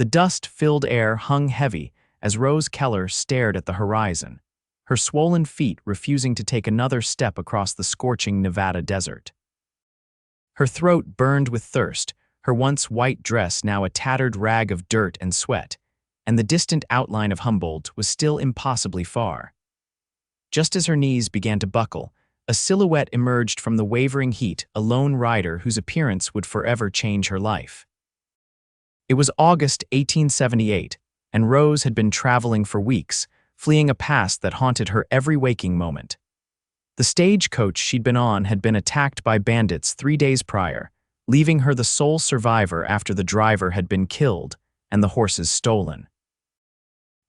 The dust-filled air hung heavy as Rose Keller stared at the horizon, her swollen feet refusing to take another step across the scorching Nevada desert. Her throat burned with thirst, her once white dress now a tattered rag of dirt and sweat, and the distant outline of Humboldt was still impossibly far. Just as her knees began to buckle, a silhouette emerged from the wavering heat, a lone rider whose appearance would forever change her life. It was August 1878, and Rose had been traveling for weeks, fleeing a past that haunted her every waking moment. The stagecoach she'd been on had been attacked by bandits 3 days prior, leaving her the sole survivor after the driver had been killed and the horses stolen.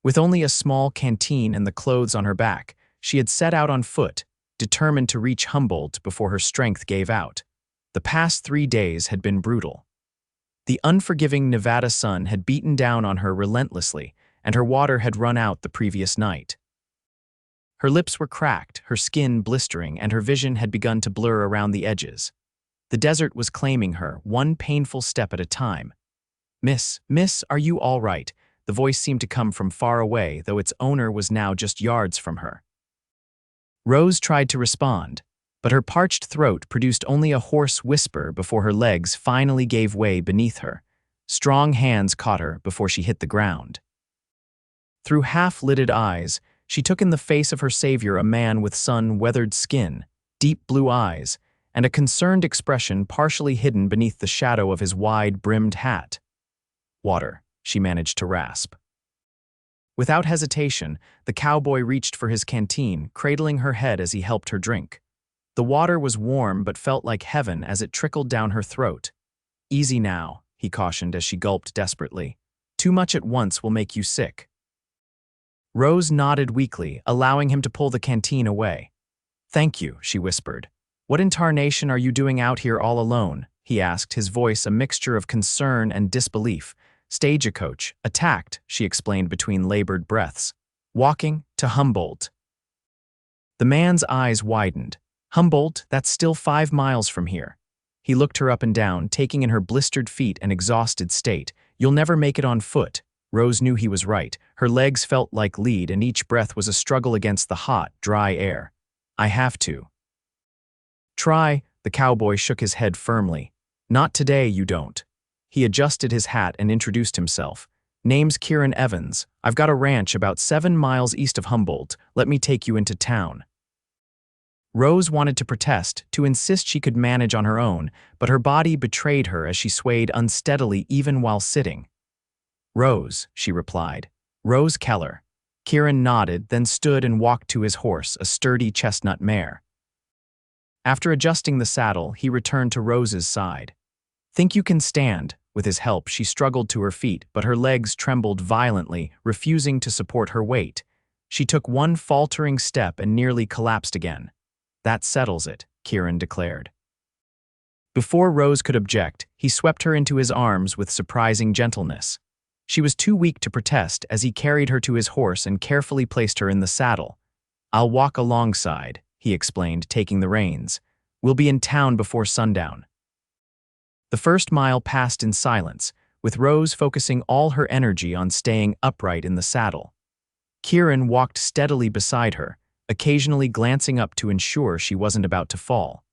With only a small canteen and the clothes on her back, she had set out on foot, determined to reach Humboldt before her strength gave out. The past 3 days had been brutal. The unforgiving Nevada sun had beaten down on her relentlessly, and her water had run out the previous night. Her lips were cracked, her skin blistering, and her vision had begun to blur around the edges. The desert was claiming her, one painful step at a time. Miss, are you all right?" The voice seemed to come from far away, though its owner was now just yards from her. Rose tried to respond, but her parched throat produced only a hoarse whisper before her legs finally gave way beneath her. Strong hands caught her before she hit the ground. Through half-lidded eyes, she took in the face of her savior, a man with sun-weathered skin, deep blue eyes, and a concerned expression partially hidden beneath the shadow of his wide-brimmed hat. "Water," she managed to rasp. Without hesitation, the cowboy reached for his canteen, cradling her head as he helped her drink. The water was warm but felt like heaven as it trickled down her throat. "Easy now," he cautioned as she gulped desperately. "Too much at once will make you sick." Rose nodded weakly, allowing him to pull the canteen away. "Thank you," she whispered. "What in tarnation are you doing out here all alone?" he asked, his voice a mixture of concern and disbelief. "Stagecoach, attacked," she explained between labored breaths. "Walking to Humboldt." The man's eyes widened. "Humboldt, that's still 5 miles from here." He looked her up and down, taking in her blistered feet and exhausted state. "You'll never make it on foot." Rose knew he was right. Her legs felt like lead, and each breath was a struggle against the hot, dry air. "I have to." "Try," the cowboy shook his head firmly. "Not today, you don't." He adjusted his hat and introduced himself. "Name's Kieran Evans. I've got a ranch about 7 miles east of Humboldt. Let me take you into town." Rose wanted to protest, to insist she could manage on her own, but her body betrayed her as she swayed unsteadily even while sitting. "Rose," she replied. "Rose Keller." Kieran nodded, then stood and walked to his horse, a sturdy chestnut mare. After adjusting the saddle, he returned to Rose's side. "Think you can stand?" With his help, she struggled to her feet, but her legs trembled violently, refusing to support her weight. She took one faltering step and nearly collapsed again. "That settles it," Kieran declared. Before Rose could object, he swept her into his arms with surprising gentleness. She was too weak to protest as he carried her to his horse and carefully placed her in the saddle. "I'll walk alongside," he explained, taking the reins. "We'll be in town before sundown." The first mile passed in silence, with Rose focusing all her energy on staying upright in the saddle. Kieran walked steadily beside her, occasionally glancing up to ensure she wasn't about to fall.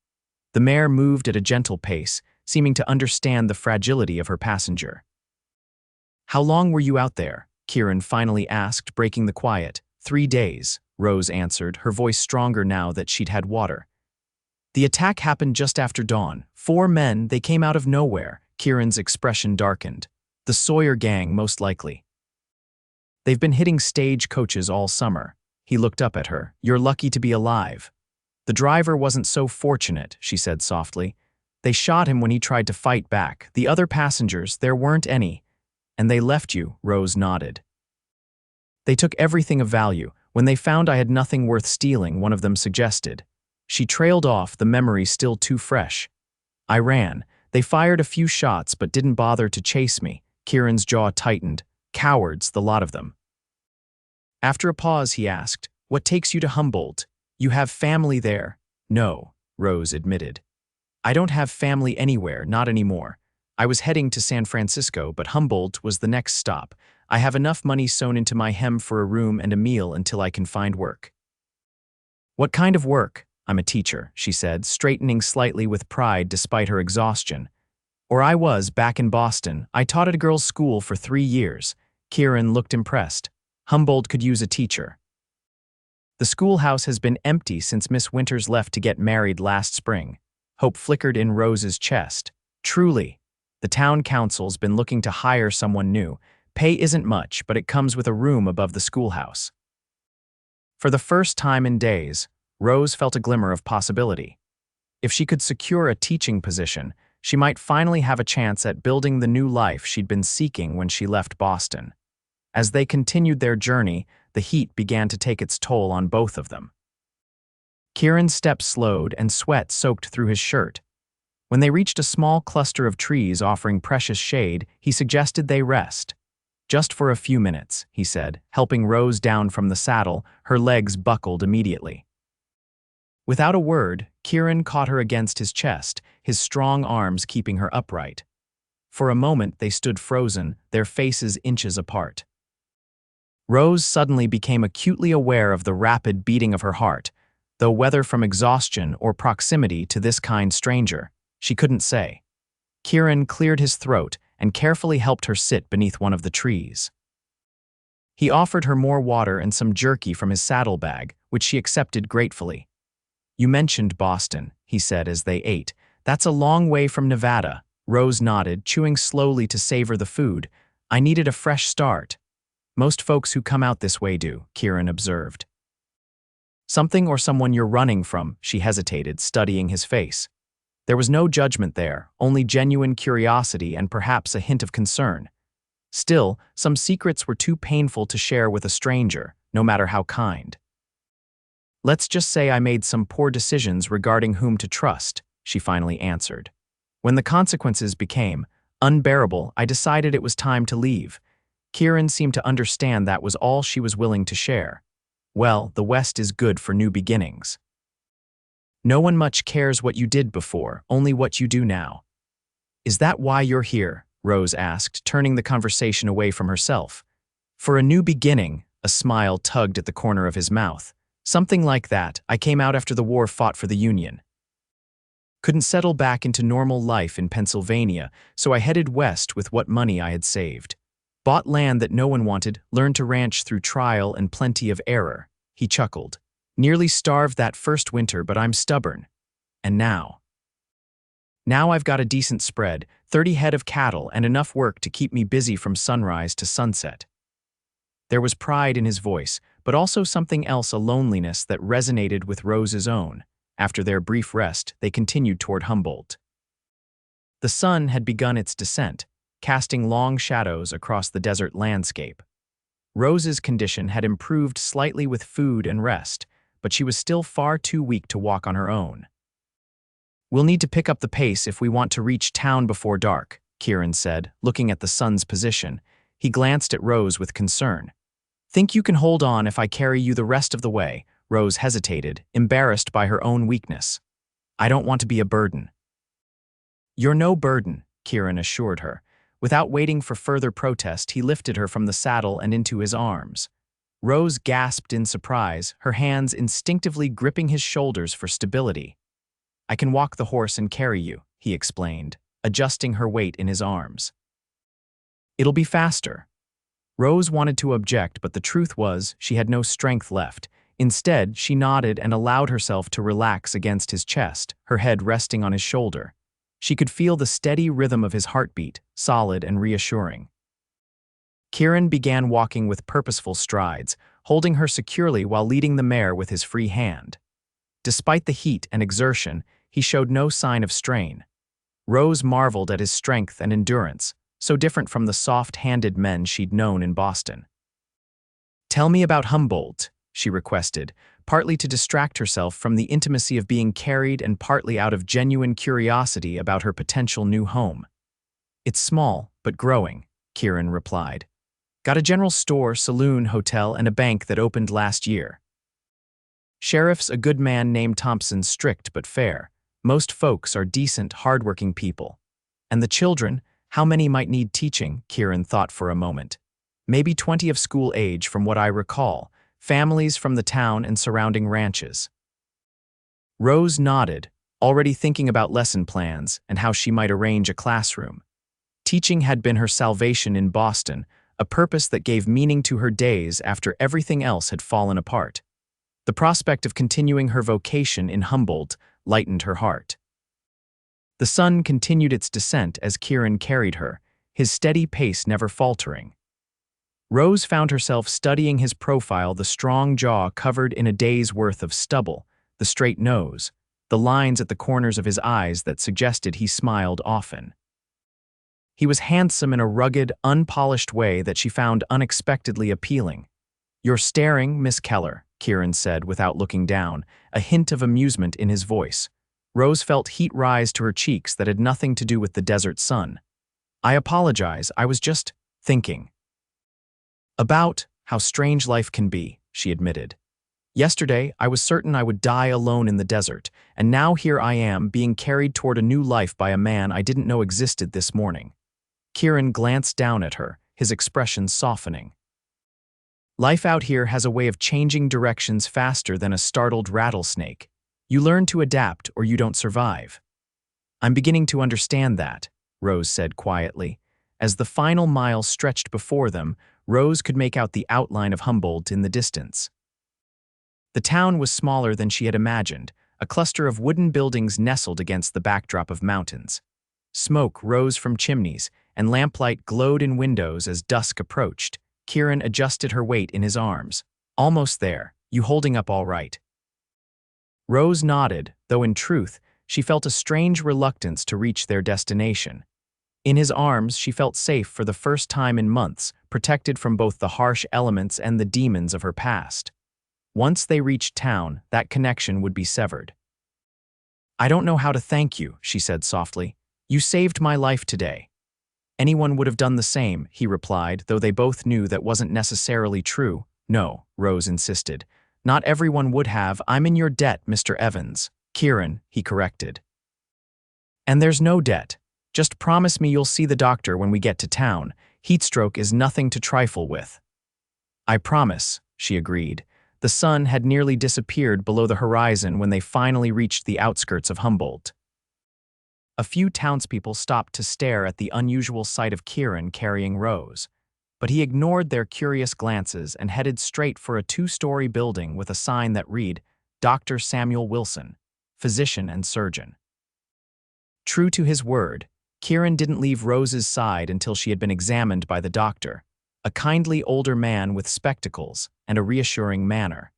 The mare moved at a gentle pace, seeming to understand the fragility of her passenger. "How long were you out there?" Kieran finally asked, breaking the quiet. 3 days, Rose answered, her voice stronger now that she'd had water. "The attack happened just after dawn. 4 men, they came out of nowhere." Kieran's expression darkened. "The Sawyer gang, most likely. They've been hitting stage coaches all summer." He looked up at her. "You're lucky to be alive." "The driver wasn't so fortunate," she said softly. "They shot him when he tried to fight back. The other passengers, there weren't any." "And they left you," Rose nodded. "They took everything of value. When they found I had nothing worth stealing," one of them suggested. She trailed off, the memory still too fresh. "I ran. They fired a few shots but didn't bother to chase me." Kieran's jaw tightened. "Cowards, the lot of them." After a pause, he asked, "What takes you to Humboldt? You have family there?" "No," Rose admitted. "I don't have family anywhere, not anymore. I was heading to San Francisco, but Humboldt was the next stop. I have enough money sewn into my hem for a room and a meal until I can find work." "What kind of work?" "I'm a teacher," she said, straightening slightly with pride despite her exhaustion. "Or I was, back in Boston. I taught at a girls' school for 3 years." Kieran looked impressed. "Humboldt could use a teacher." "The schoolhouse has been empty since Miss Winters left to get married last spring." Hope flickered in Rose's chest. "Truly. The town council's been looking to hire someone new. Pay isn't much, but it comes with a room above the schoolhouse." For the first time in days, Rose felt a glimmer of possibility. If she could secure a teaching position, she might finally have a chance at building the new life she'd been seeking when she left Boston. As they continued their journey, the heat began to take its toll on both of them. Kieran's steps slowed and sweat soaked through his shirt. When they reached a small cluster of trees offering precious shade, he suggested they rest. "Just for a few minutes," he said, helping Rose down from the saddle. Her legs buckled immediately. Without a word, Kieran caught her against his chest, his strong arms keeping her upright. For a moment they stood frozen, their faces inches apart. Rose suddenly became acutely aware of the rapid beating of her heart, though whether from exhaustion or proximity to this kind stranger, she couldn't say. Kieran cleared his throat and carefully helped her sit beneath one of the trees. He offered her more water and some jerky from his saddlebag, which she accepted gratefully. "You mentioned Boston," he said as they ate. "That's a long way from Nevada." Rose nodded, chewing slowly to savor the food. "I needed a fresh start." "Most folks who come out this way do," Kieran observed. "Something or someone you're running from," she hesitated, studying his face. There was no judgment there, only genuine curiosity and perhaps a hint of concern. Still, some secrets were too painful to share with a stranger, no matter how kind. "Let's just say I made some poor decisions regarding whom to trust," she finally answered. "When the consequences became unbearable, I decided it was time to leave." Kieran seemed to understand that was all she was willing to share. Well, the West is good for new beginnings. "No one much cares what you did before, only what you do now." "Is that why you're here?" Rose asked, turning the conversation away from herself. "For a new beginning," a smile tugged at the corner of his mouth. "Something like that. I came out after the war fought for the Union. Couldn't settle back into normal life in Pennsylvania, so I headed west with what money I had saved. Bought land that no one wanted, learned to ranch through trial and plenty of error." He chuckled. "Nearly starved that first winter, but I'm stubborn. And now I've got a decent spread, 30 head of cattle, and enough work to keep me busy from sunrise to sunset." There was pride in his voice, but also something else, a loneliness that resonated with Rose's own. After their brief rest, they continued toward Humboldt. The sun had begun its descent, casting long shadows across the desert landscape. Rose's condition had improved slightly with food and rest, but she was still far too weak to walk on her own. "We'll need to pick up the pace if we want to reach town before dark," Kieran said, looking at the sun's position. He glanced at Rose with concern. "Think you can hold on if I carry you the rest of the way?" Rose hesitated, embarrassed by her own weakness. "I don't want to be a burden." "You're no burden," Kieran assured her. Without waiting for further protest, he lifted her from the saddle and into his arms. Rose gasped in surprise, her hands instinctively gripping his shoulders for stability. "I can walk the horse and carry you," he explained, adjusting her weight in his arms. "It'll be faster." Rose wanted to object, but the truth was she had no strength left. Instead, she nodded and allowed herself to relax against his chest, her head resting on his shoulder. She could feel the steady rhythm of his heartbeat, solid and reassuring. Kieran began walking with purposeful strides, holding her securely while leading the mare with his free hand. Despite the heat and exertion, he showed no sign of strain. Rose marveled at his strength and endurance, so different from the soft-handed men she'd known in Boston. "Tell me about Humboldt," she requested, partly to distract herself from the intimacy of being carried and partly out of genuine curiosity about her potential new home. "It's small, but growing," Kieran replied. "Got a general store, saloon, hotel, and a bank that opened last year. Sheriff's a good man named Thompson, strict but fair. Most folks are decent, hardworking people. And the children, How many might need teaching? Kieran thought for a moment. Maybe 20 of school age from what I recall, families from the town and surrounding ranches. Rose nodded, already thinking about lesson plans and how she might arrange a classroom. Teaching had been her salvation in Boston, a purpose that gave meaning to her days after everything else had fallen apart. The prospect of continuing her vocation in Humboldt lightened her heart. The sun continued its descent as Kieran carried her, his steady pace never faltering. Rose found herself studying his profile, the strong jaw covered in a day's worth of stubble, the straight nose, the lines at the corners of his eyes that suggested he smiled often. He was handsome in a rugged, unpolished way that she found unexpectedly appealing. "You're staring, Miss Keller," Kieran said without looking down, a hint of amusement in his voice. Rose felt heat rise to her cheeks that had nothing to do with the desert sun. "I apologize, I was just thinking." "About how strange life can be," she admitted. "Yesterday, I was certain I would die alone in the desert, and now here I am being carried toward a new life by a man I didn't know existed this morning." Kieran glanced down at her, his expression softening. "Life out here has a way of changing directions faster than a startled rattlesnake. You learn to adapt or you don't survive." "I'm beginning to understand that," Rose said quietly. As the final mile stretched before them, Rose could make out the outline of Humboldt in the distance. The town was smaller than she had imagined, a cluster of wooden buildings nestled against the backdrop of mountains. Smoke rose from chimneys, and lamplight glowed in windows as dusk approached. Kieran adjusted her weight in his arms. "Almost there. You holding up all right?" Rose nodded, though in truth, she felt a strange reluctance to reach their destination. In his arms, she felt safe for the first time in months, protected from both the harsh elements and the demons of her past. Once they reached town, that connection would be severed. "I don't know how to thank you," she said softly. "You saved my life today." "Anyone would have done the same," he replied, though they both knew that wasn't necessarily true. "No," Rose insisted. "Not everyone would have. I'm in your debt, Mr. Evans." "Kieran," he corrected. "And there's no debt. Just promise me you'll see the doctor when we get to town. Heatstroke is nothing to trifle with." "I promise," she agreed. The sun had nearly disappeared below the horizon when they finally reached the outskirts of Humboldt. A few townspeople stopped to stare at the unusual sight of Kieran carrying Rose, but he ignored their curious glances and headed straight for a two-story building with a sign that read, "Dr. Samuel Wilson, Physician and Surgeon." True to his word, Kieran didn't leave Rose's side until she had been examined by the doctor, a kindly older man with spectacles and a reassuring manner.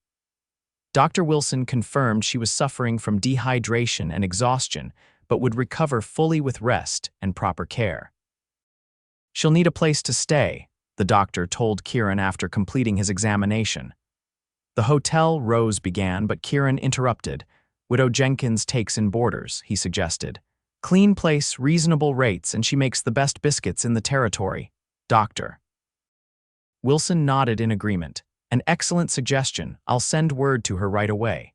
Dr. Wilson confirmed she was suffering from dehydration and exhaustion, but would recover fully with rest and proper care. "She'll need a place to stay," the doctor told Kieran after completing his examination. "The hotel," Rose began, but Kieran interrupted. "Widow Jenkins takes in boarders," he suggested. "Clean place, reasonable rates, and she makes the best biscuits in the territory. Doctor." Wilson nodded in agreement. "An excellent suggestion. I'll send word to her right away."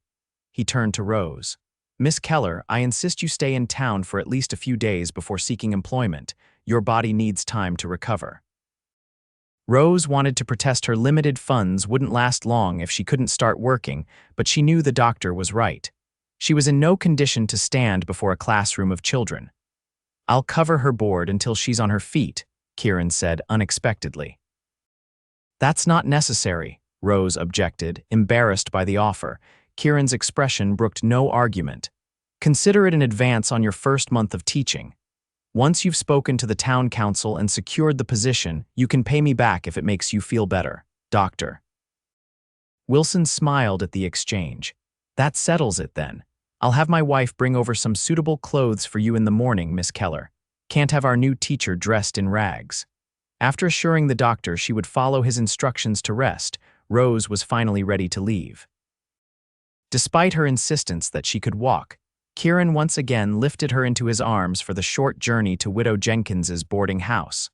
He turned to Rose. "Miss Keller, I insist you stay in town for at least a few days before seeking employment. Your body needs time to recover." Rose wanted to protest her limited funds wouldn't last long if she couldn't start working, but she knew the doctor was right. She was in no condition to stand before a classroom of children. "I'll cover her board until she's on her feet," Kieran said unexpectedly. "That's not necessary," Rose objected, embarrassed by the offer. Kieran's expression brooked no argument. "Consider it an advance on your first month of teaching. Once you've spoken to the town council and secured the position, you can pay me back if it makes you feel better, Doctor." Wilson smiled at the exchange. "That settles it then. I'll have my wife bring over some suitable clothes for you in the morning, Miss Keller. Can't have our new teacher dressed in rags." After assuring the doctor she would follow his instructions to rest, Rose was finally ready to leave. Despite her insistence that she could walk, Kieran once again lifted her into his arms for the short journey to Widow Jenkins's boarding house.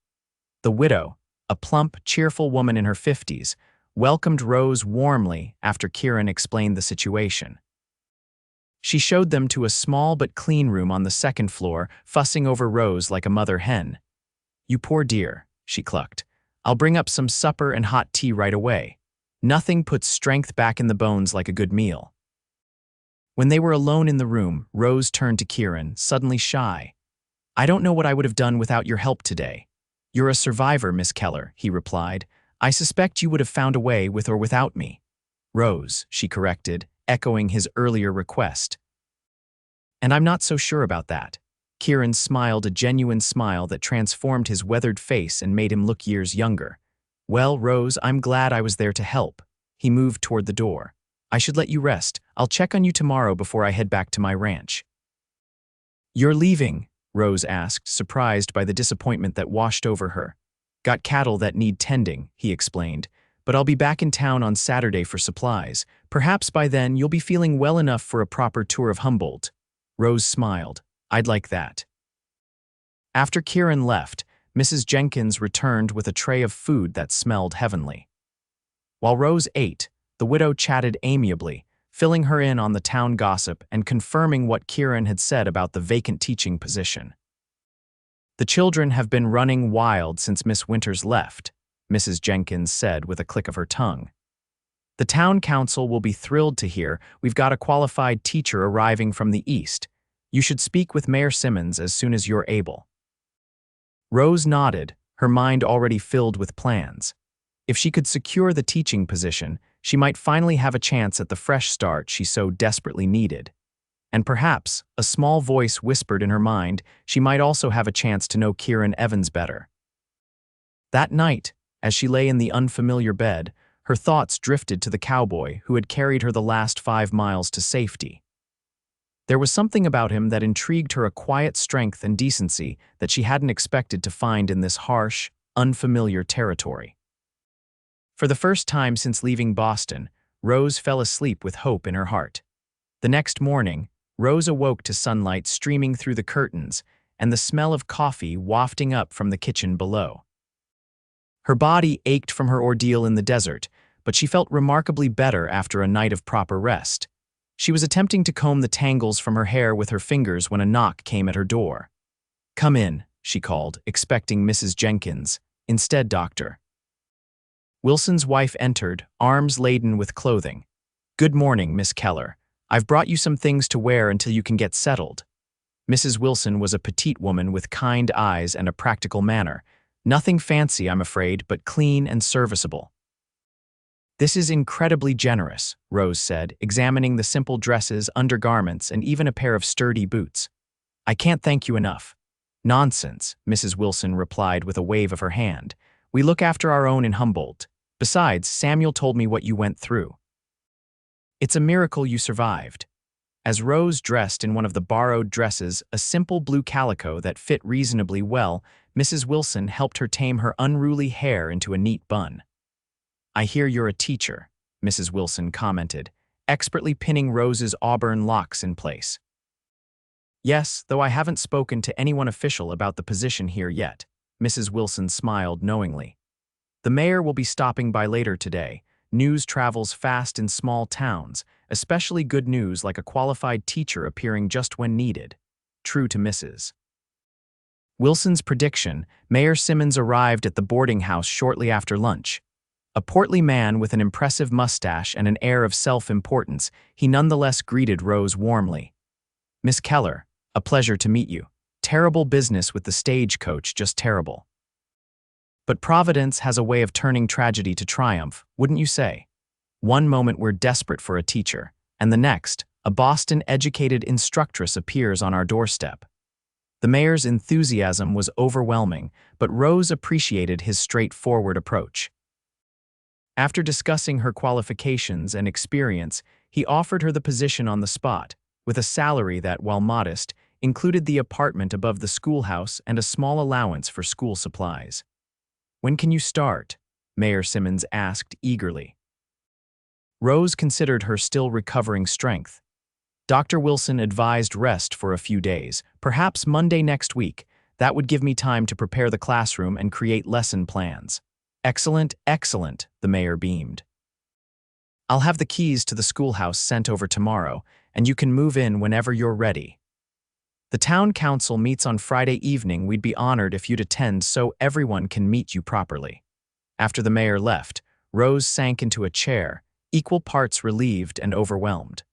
The widow, a plump, cheerful woman in her 50s, welcomed Rose warmly after Kieran explained the situation. She showed them to a small but clean room on the second floor, fussing over Rose like a mother hen. You poor dear, she clucked. I'll bring up some supper and hot tea right away. Nothing puts strength back in the bones like a good meal. When they were alone in the room, Rose turned to Kieran, suddenly shy. I don't know what I would have done without your help today. You're a survivor, Miss Keller, he replied. I suspect you would have found a way with or without me. Rose, she corrected, echoing his earlier request. And I'm not so sure about that. Kieran smiled a genuine smile that transformed his weathered face and made him look years younger. Well, Rose, I'm glad I was there to help. He moved toward the door. I should let you rest. I'll check on you tomorrow before I head back to my ranch. You're leaving? Rose asked, surprised by the disappointment that washed over her. Got cattle that need tending, he explained, but I'll be back in town on Saturday for supplies. Perhaps by then you'll be feeling well enough for a proper tour of Humboldt. Rose smiled. I'd like that. After Kieran left, Mrs. Jenkins returned with a tray of food that smelled heavenly. While Rose ate, the widow chatted amiably, filling her in on the town gossip and confirming what Kieran had said about the vacant teaching position. The children have been running wild since Miss Winters left, Mrs. Jenkins said with a click of her tongue. The town council will be thrilled to hear we've got a qualified teacher arriving from the east. You should speak with Mayor Simmons as soon as you're able. Rose nodded, her mind already filled with plans. If she could secure the teaching position, she might finally have a chance at the fresh start she so desperately needed. And perhaps, a small voice whispered in her mind, she might also have a chance to know Kieran Evans better. That night, as she lay in the unfamiliar bed, her thoughts drifted to the cowboy who had carried her the last 5 miles to safety. There was something about him that intrigued her, a quiet strength and decency that she hadn't expected to find in this harsh, unfamiliar territory. For the first time since leaving Boston, Rose fell asleep with hope in her heart. The next morning, Rose awoke to sunlight streaming through the curtains and the smell of coffee wafting up from the kitchen below. Her body ached from her ordeal in the desert, but she felt remarkably better after a night of proper rest. She was attempting to comb the tangles from her hair with her fingers when a knock came at her door. Come in, she called, expecting Mrs. Jenkins. Instead, Doctor. Wilson's wife entered, arms laden with clothing. Good morning, Miss Keller. I've brought you some things to wear until you can get settled. Mrs. Wilson was a petite woman with kind eyes and a practical manner. Nothing fancy, I'm afraid, but clean and serviceable. This is incredibly generous, Rose said, examining the simple dresses, undergarments, and even a pair of sturdy boots. I can't thank you enough. Nonsense, Mrs. Wilson replied with a wave of her hand. We look after our own in Humboldt. Besides, Samuel told me what you went through. It's a miracle you survived. As Rose dressed in one of the borrowed dresses, a simple blue calico that fit reasonably well, Mrs. Wilson helped her tame her unruly hair into a neat bun. I hear you're a teacher, Mrs. Wilson commented, expertly pinning Rose's auburn locks in place. Yes, though I haven't spoken to anyone official about the position here yet, Mrs. Wilson smiled knowingly. The mayor will be stopping by later today. News travels fast in small towns, especially good news like a qualified teacher appearing just when needed. True to Mrs. Wilson's prediction, Mayor Simmons arrived at the boarding house shortly after lunch. A portly man with an impressive mustache and an air of self-importance, he nonetheless greeted Rose warmly. Miss Keller, a pleasure to meet you. Terrible business with the stagecoach, just terrible. But Providence has a way of turning tragedy to triumph, wouldn't you say? One moment we're desperate for a teacher, and the next, a Boston-educated instructress appears on our doorstep. The mayor's enthusiasm was overwhelming, but Rose appreciated his straightforward approach. After discussing her qualifications and experience, he offered her the position on the spot, with a salary that, while modest, included the apartment above the schoolhouse and a small allowance for school supplies. When can you start? Mayor Simmons asked eagerly. Rose considered her still recovering strength. Dr. Wilson advised rest for a few days, perhaps Monday next week. That would give me time to prepare the classroom and create lesson plans. Excellent, excellent, the mayor beamed. I'll have the keys to the schoolhouse sent over tomorrow, and you can move in whenever you're ready. The town council meets on Friday evening. We'd be honored if you'd attend so everyone can meet you properly." After the mayor left, Rose sank into a chair, equal parts relieved and overwhelmed.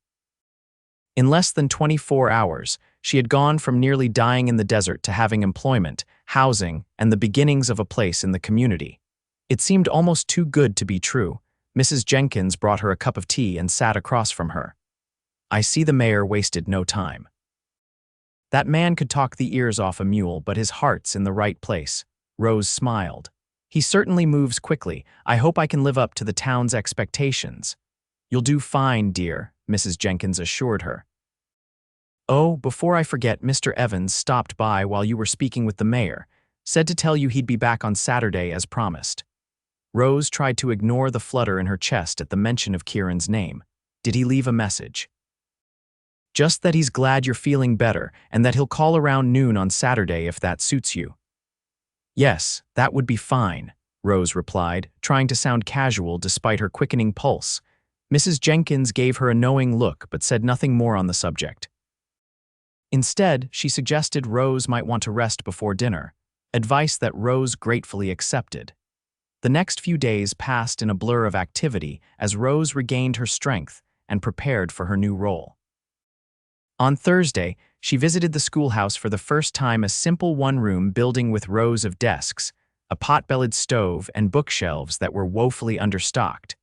In less than 24 hours, she had gone from nearly dying in the desert to having employment, housing, and the beginnings of a place in the community. It seemed almost too good to be true. Mrs. Jenkins brought her a cup of tea and sat across from her. "I see the mayor wasted no time. That man could talk the ears off a mule, but his heart's in the right place." Rose smiled. "He certainly moves quickly. I hope I can live up to the town's expectations." "You'll do fine, dear," Mrs. Jenkins assured her. "Oh, before I forget, Mr. Evans stopped by while you were speaking with the mayor, said to tell you he'd be back on Saturday as promised." Rose tried to ignore the flutter in her chest at the mention of Kieran's name. "Did he leave a message?" "Just that he's glad you're feeling better and that he'll call around noon on Saturday if that suits you." "Yes, that would be fine," Rose replied, trying to sound casual despite her quickening pulse. Mrs. Jenkins gave her a knowing look but said nothing more on the subject. Instead, she suggested Rose might want to rest before dinner, advice that Rose gratefully accepted. The next few days passed in a blur of activity as Rose regained her strength and prepared for her new role. On Thursday, she visited the schoolhouse for the first time, a simple one-room building with rows of desks, a pot-bellied stove, and bookshelves that were woefully understocked.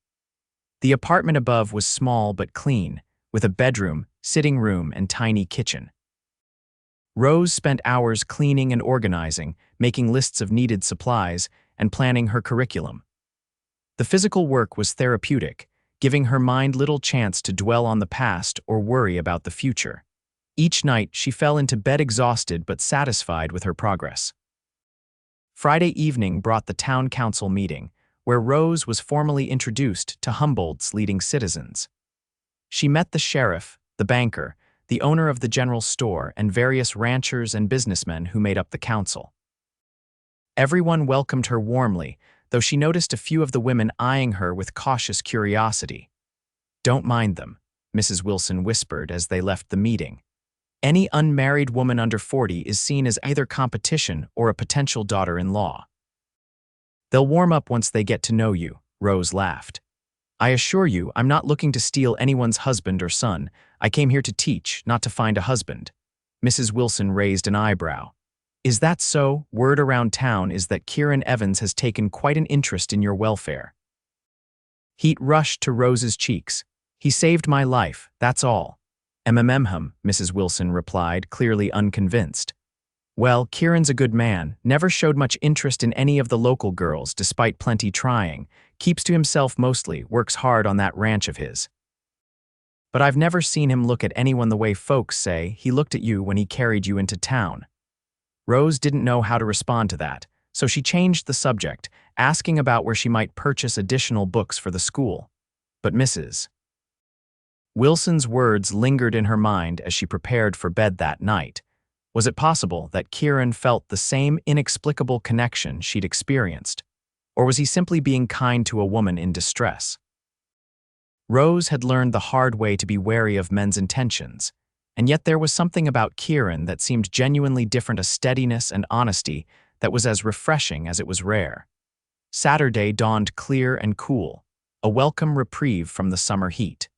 The apartment above was small but clean, with a bedroom, sitting room, and tiny kitchen. Rose spent hours cleaning and organizing, making lists of needed supplies, and planning her curriculum. The physical work was therapeutic, giving her mind little chance to dwell on the past or worry about the future. Each night, she fell into bed exhausted but satisfied with her progress. Friday evening brought the town council meeting, where Rose was formally introduced to Humboldt's leading citizens. She met the sheriff, the banker, the owner of the general store, and various ranchers and businessmen who made up the council. Everyone welcomed her warmly, though she noticed a few of the women eyeing her with cautious curiosity. "Don't mind them," Mrs. Wilson whispered as they left the meeting. "Any unmarried woman under 40 is seen as either competition or a potential daughter-in-law. They'll warm up once they get to know you," Rose laughed. "I assure you, I'm not looking to steal anyone's husband or son. I came here to teach, not to find a husband." Mrs. Wilson raised an eyebrow. "Is that so? Word around town is that Kieran Evans has taken quite an interest in your welfare." Heat rushed to Rose's cheeks. "He saved my life, that's all." Mrs. Wilson replied, clearly unconvinced. "Well, Kieran's a good man, never showed much interest in any of the local girls despite plenty trying, keeps to himself mostly, works hard on that ranch of his. But I've never seen him look at anyone the way folks say he looked at you when he carried you into town." Rose didn't know how to respond to that, so she changed the subject, asking about where she might purchase additional books for the school. But Mrs. Wilson's words lingered in her mind as she prepared for bed that night. Was it possible that Kieran felt the same inexplicable connection she'd experienced? Or was he simply being kind to a woman in distress? Rose had learned the hard way to be wary of men's intentions, and yet there was something about Kieran that seemed genuinely different, a steadiness and honesty that was as refreshing as it was rare. Saturday dawned clear and cool, a welcome reprieve from the summer heat.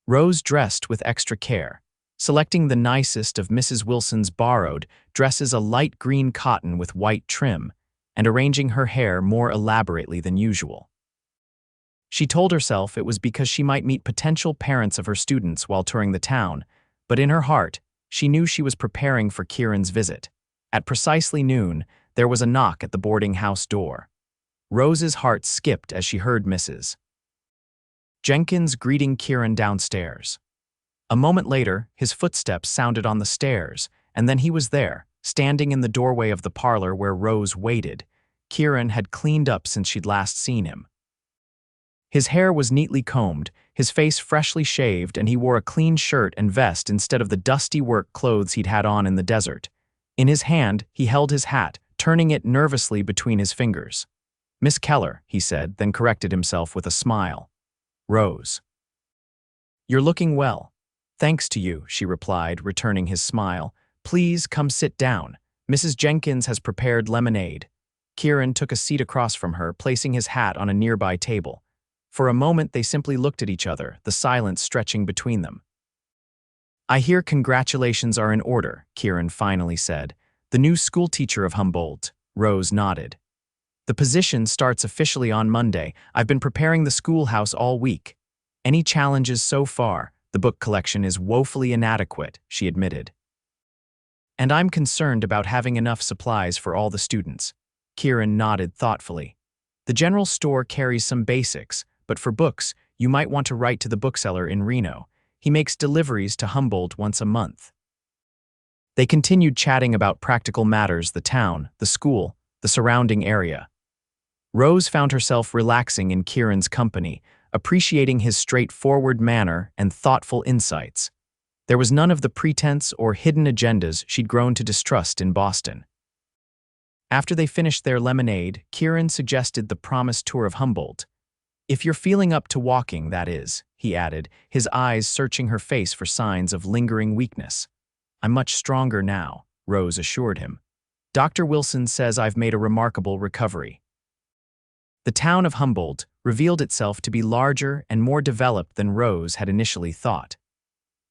Rose dressed with extra care, selecting the nicest of Mrs. Wilson's borrowed dresses, a light green cotton with white trim, and arranging her hair more elaborately than usual. She told herself it was because she might meet potential parents of her students while touring the town, but in her heart, she knew she was preparing for Kieran's visit. At precisely noon, there was a knock at the boarding house door. Rose's heart skipped as she heard Mrs. Jenkins greeting Kieran downstairs. A moment later, his footsteps sounded on the stairs, and then he was there, standing in the doorway of the parlor where Rose waited. Kieran had cleaned up since she'd last seen him. His hair was neatly combed, his face freshly shaved, and he wore a clean shirt and vest instead of the dusty work clothes he'd had on in the desert. In his hand, he held his hat, turning it nervously between his fingers. "Miss Keller," he said, then corrected himself with a smile. "Rose. You're looking well." Thanks to you, she replied, returning his smile. Please come sit down. Mrs. Jenkins has prepared lemonade. Kieran took a seat across from her, placing his hat on a nearby table. For a moment they simply looked at each other, the silence stretching between them. I hear congratulations are in order, Kieran finally said. The new schoolteacher of Humboldt. Rose nodded. The position starts officially on Monday. I've been preparing the schoolhouse all week. Any challenges so far? The book collection is woefully inadequate, she admitted. And I'm concerned about having enough supplies for all the students. Kieran nodded thoughtfully. The general store carries some basics, but for books, you might want to write to the bookseller in Reno. He makes deliveries to Humboldt once a month. They continued chatting about practical matters, the town, the school, the surrounding area. Rose found herself relaxing in Kieran's company, appreciating his straightforward manner and thoughtful insights. There was none of the pretense or hidden agendas she'd grown to distrust in Boston. After they finished their lemonade, Kieran suggested the promised tour of Humboldt. If you're feeling up to walking, that is, he added, his eyes searching her face for signs of lingering weakness. I'm much stronger now, Rose assured him. Dr. Wilson says I've made a remarkable recovery. The town of Humboldt revealed itself to be larger and more developed than Rose had initially thought.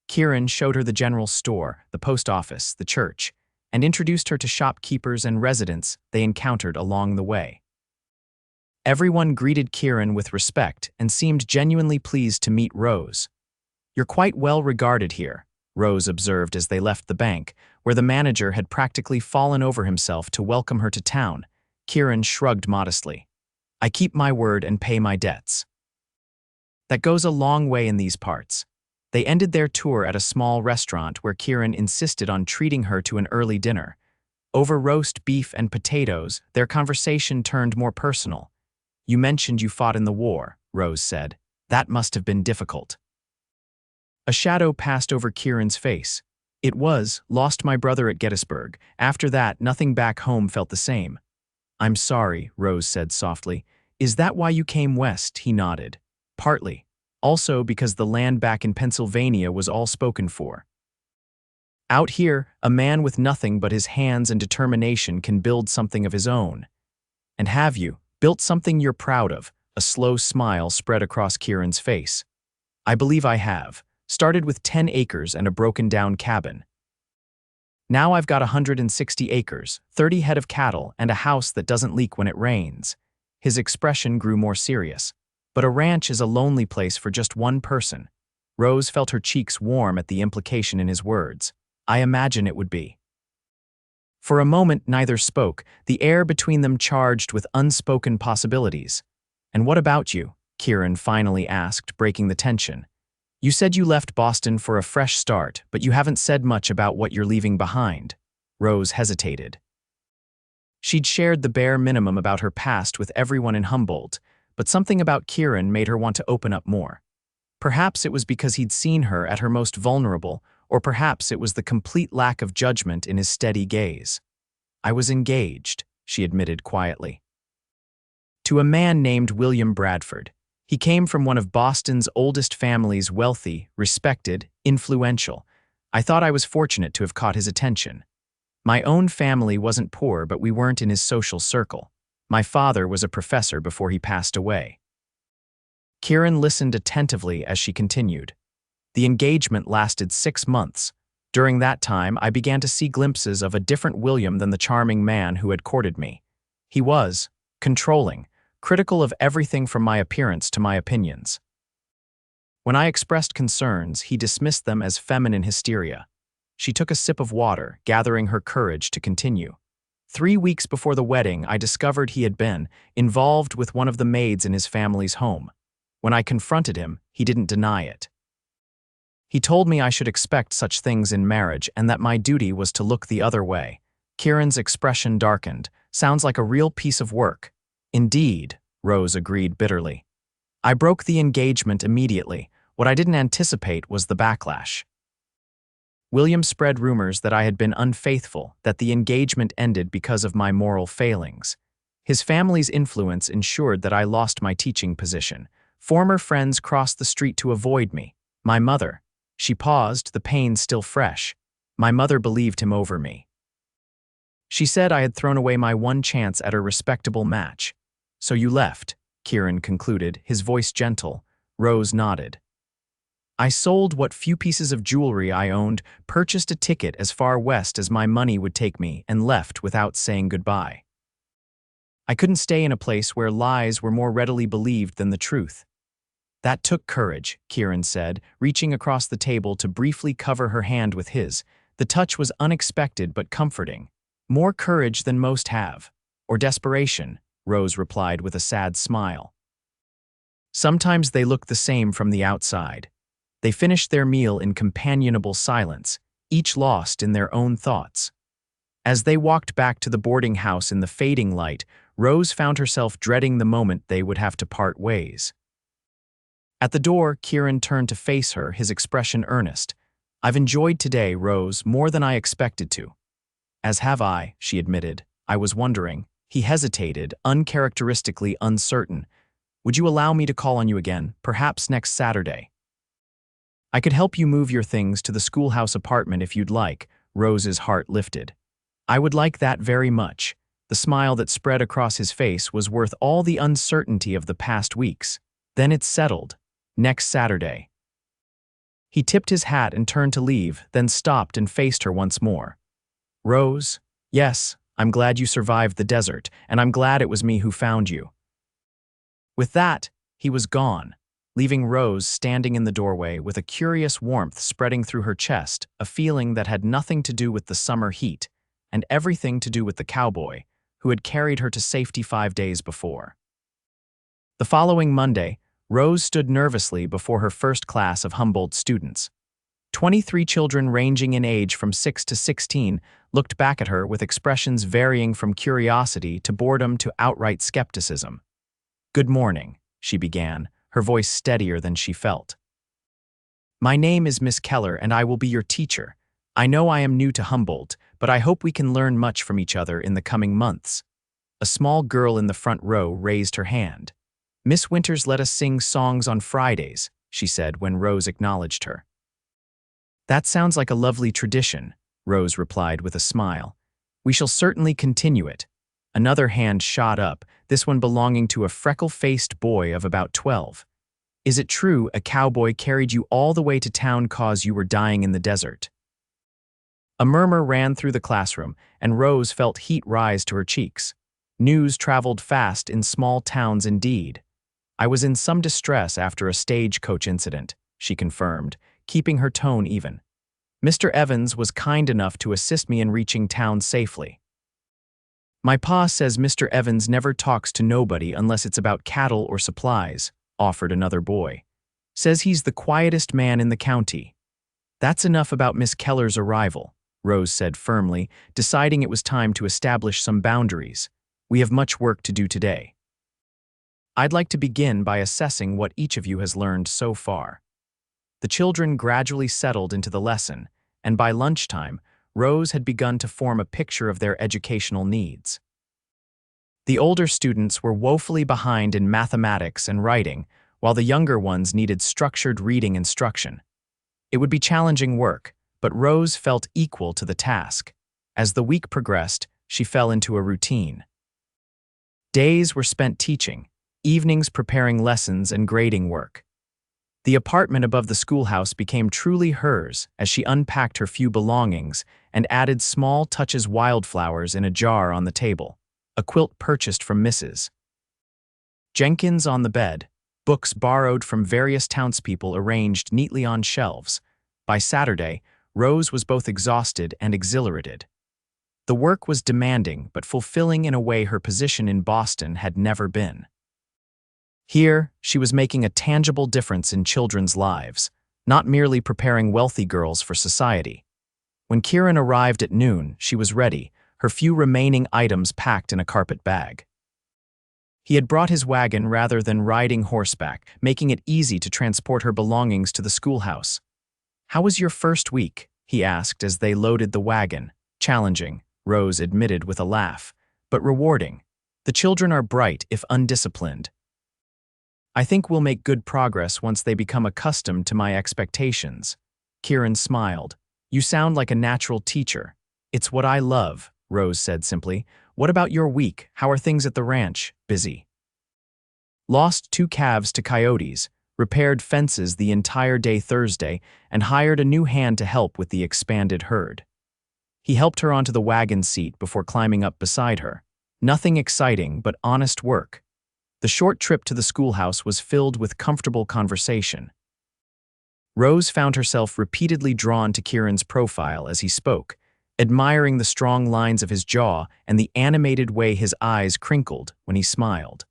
Kieran showed her the general store, the post office, the church, and introduced her to shopkeepers and residents they encountered along the way. Everyone greeted Kieran with respect and seemed genuinely pleased to meet Rose. You're quite well regarded here, Rose observed as they left the bank, where the manager had practically fallen over himself to welcome her to town. Kieran shrugged modestly. I keep my word and pay my debts. That goes a long way in these parts. They ended their tour at a small restaurant where Kieran insisted on treating her to an early dinner. Over roast beef and potatoes, their conversation turned more personal. You mentioned you fought in the war, Rose said. That must have been difficult. A shadow passed over Kieran's face. It was, lost my brother at Gettysburg. After that, nothing back home felt the same. I'm sorry, Rose said softly. Is that why you came west? He nodded. Partly. Also because the land back in Pennsylvania was all spoken for. Out here, a man with nothing but his hands and determination can build something of his own. And have you built something you're proud of? A slow smile spread across Kieran's face. I believe I have. Started with 10 acres and a broken-down cabin. Now I've got 160 acres, 30 head of cattle, and a house that doesn't leak when it rains. His expression grew more serious. But a ranch is a lonely place for just one person. Rose felt her cheeks warm at the implication in his words. I imagine it would be. For a moment, neither spoke, the air between them charged with unspoken possibilities. And what about you? Kieran finally asked, breaking the tension. You said you left Boston for a fresh start, but you haven't said much about what you're leaving behind. Rose hesitated. She'd shared the bare minimum about her past with everyone in Humboldt, but something about Kieran made her want to open up more. Perhaps it was because he'd seen her at her most vulnerable, or perhaps it was the complete lack of judgment in his steady gaze. I was engaged, she admitted quietly. To a man named William Bradford. He came from one of Boston's oldest families, wealthy, respected, influential. I thought I was fortunate to have caught his attention. My own family wasn't poor, but we weren't in his social circle. My father was a professor before he passed away. Kieran listened attentively as she continued. The engagement lasted 6 months. During that time, I began to see glimpses of a different William than the charming man who had courted me. He was controlling, critical of everything from my appearance to my opinions. When I expressed concerns, he dismissed them as feminine hysteria. She took a sip of water, gathering her courage to continue. 3 weeks before the wedding, I discovered he had been involved with one of the maids in his family's home. When I confronted him, he didn't deny it. He told me I should expect such things in marriage and that my duty was to look the other way. Kieran's expression darkened. Sounds like a real piece of work. Indeed, Rose agreed bitterly. I broke the engagement immediately. What I didn't anticipate was the backlash. William spread rumors that I had been unfaithful, that the engagement ended because of my moral failings. His family's influence ensured that I lost my teaching position. Former friends crossed the street to avoid me. My mother. She paused, the pain still fresh. My mother believed him over me. She said I had thrown away my one chance at a respectable match. So you left, Kieran concluded, his voice gentle. Rose nodded. I sold what few pieces of jewelry I owned, purchased a ticket as far west as my money would take me, and left without saying goodbye. I couldn't stay in a place where lies were more readily believed than the truth. That took courage, Kieran said, reaching across the table to briefly cover her hand with his. The touch was unexpected but comforting. More courage than most have. Or desperation, Rose replied with a sad smile. Sometimes they look the same from the outside. They finished their meal in companionable silence, each lost in their own thoughts. As they walked back to the boarding house in the fading light, Rose found herself dreading the moment they would have to part ways. At the door, Kieran turned to face her, his expression earnest. I've enjoyed today, Rose, more than I expected to. As have I, she admitted. I was wondering. He hesitated, uncharacteristically uncertain. Would you allow me to call on you again, perhaps next Saturday? I could help you move your things to the schoolhouse apartment if you'd like, Rose's heart lifted. I would like that very much. The smile that spread across his face was worth all the uncertainty of the past weeks. Then it's settled. Next Saturday. He tipped his hat and turned to leave, then stopped and faced her once more. Rose, yes, I'm glad you survived the desert, and I'm glad it was me who found you. With that, he was gone, leaving Rose standing in the doorway with a curious warmth spreading through her chest, a feeling that had nothing to do with the summer heat, and everything to do with the cowboy, who had carried her to safety 5 days before. The following Monday, Rose stood nervously before her first class of Humboldt students. 23 children ranging in age from 6 to 16 looked back at her with expressions varying from curiosity to boredom to outright skepticism. Good morning, she began, her voice steadier than she felt. My name is Miss Keller, and I will be your teacher. I know I am new to Humboldt, but I hope we can learn much from each other in the coming months. A small girl in the front row raised her hand. Miss Winters let us sing songs on Fridays, she said when Rose acknowledged her. That sounds like a lovely tradition, Rose replied with a smile. We shall certainly continue it. Another hand shot up, this one belonging to a freckle-faced boy of about 12. Is it true a cowboy carried you all the way to town cause you were dying in the desert? A murmur ran through the classroom, and Rose felt heat rise to her cheeks. News traveled fast in small towns indeed. I was in some distress after a stagecoach incident, she confirmed, keeping her tone even. Mr. Evans was kind enough to assist me in reaching town safely. My pa says Mr. Evans never talks to nobody unless it's about cattle or supplies, offered another boy. Says he's the quietest man in the county. That's enough about Miss Keller's arrival, Rose said firmly, deciding it was time to establish some boundaries. We have much work to do today. I'd like to begin by assessing what each of you has learned so far. The children gradually settled into the lesson, and by lunchtime, Rose had begun to form a picture of their educational needs. The older students were woefully behind in mathematics and writing, while the younger ones needed structured reading instruction. It would be challenging work, but Rose felt equal to the task. As the week progressed, she fell into a routine. Days were spent teaching, evenings preparing lessons and grading work. The apartment above the schoolhouse became truly hers as she unpacked her few belongings and added small touches wildflowers in a jar on the table, a quilt purchased from Mrs. Jenkins on the bed, books borrowed from various townspeople arranged neatly on shelves. By Saturday, Rose was both exhausted and exhilarated. The work was demanding but fulfilling in a way her position in Boston had never been. Here, she was making a tangible difference in children's lives, not merely preparing wealthy girls for society. When Kieran arrived at noon, she was ready, her few remaining items packed in a carpet bag. He had brought his wagon rather than riding horseback, making it easy to transport her belongings to the schoolhouse. "How was your first week?" he asked as they loaded the wagon. "Challenging," Rose admitted with a laugh, "but rewarding. The children are bright if undisciplined. I think we'll make good progress once they become accustomed to my expectations." Kieran smiled. You sound like a natural teacher. It's what I love, Rose said simply. What about your week? How are things at the ranch? Busy. Lost 2 calves to coyotes, repaired fences the entire day Thursday, and hired a new hand to help with the expanded herd. He helped her onto the wagon seat before climbing up beside her. Nothing exciting, but honest work. The short trip to the schoolhouse was filled with comfortable conversation. Rose found herself repeatedly drawn to Kieran's profile as he spoke, admiring the strong lines of his jaw and the animated way his eyes crinkled when he smiled.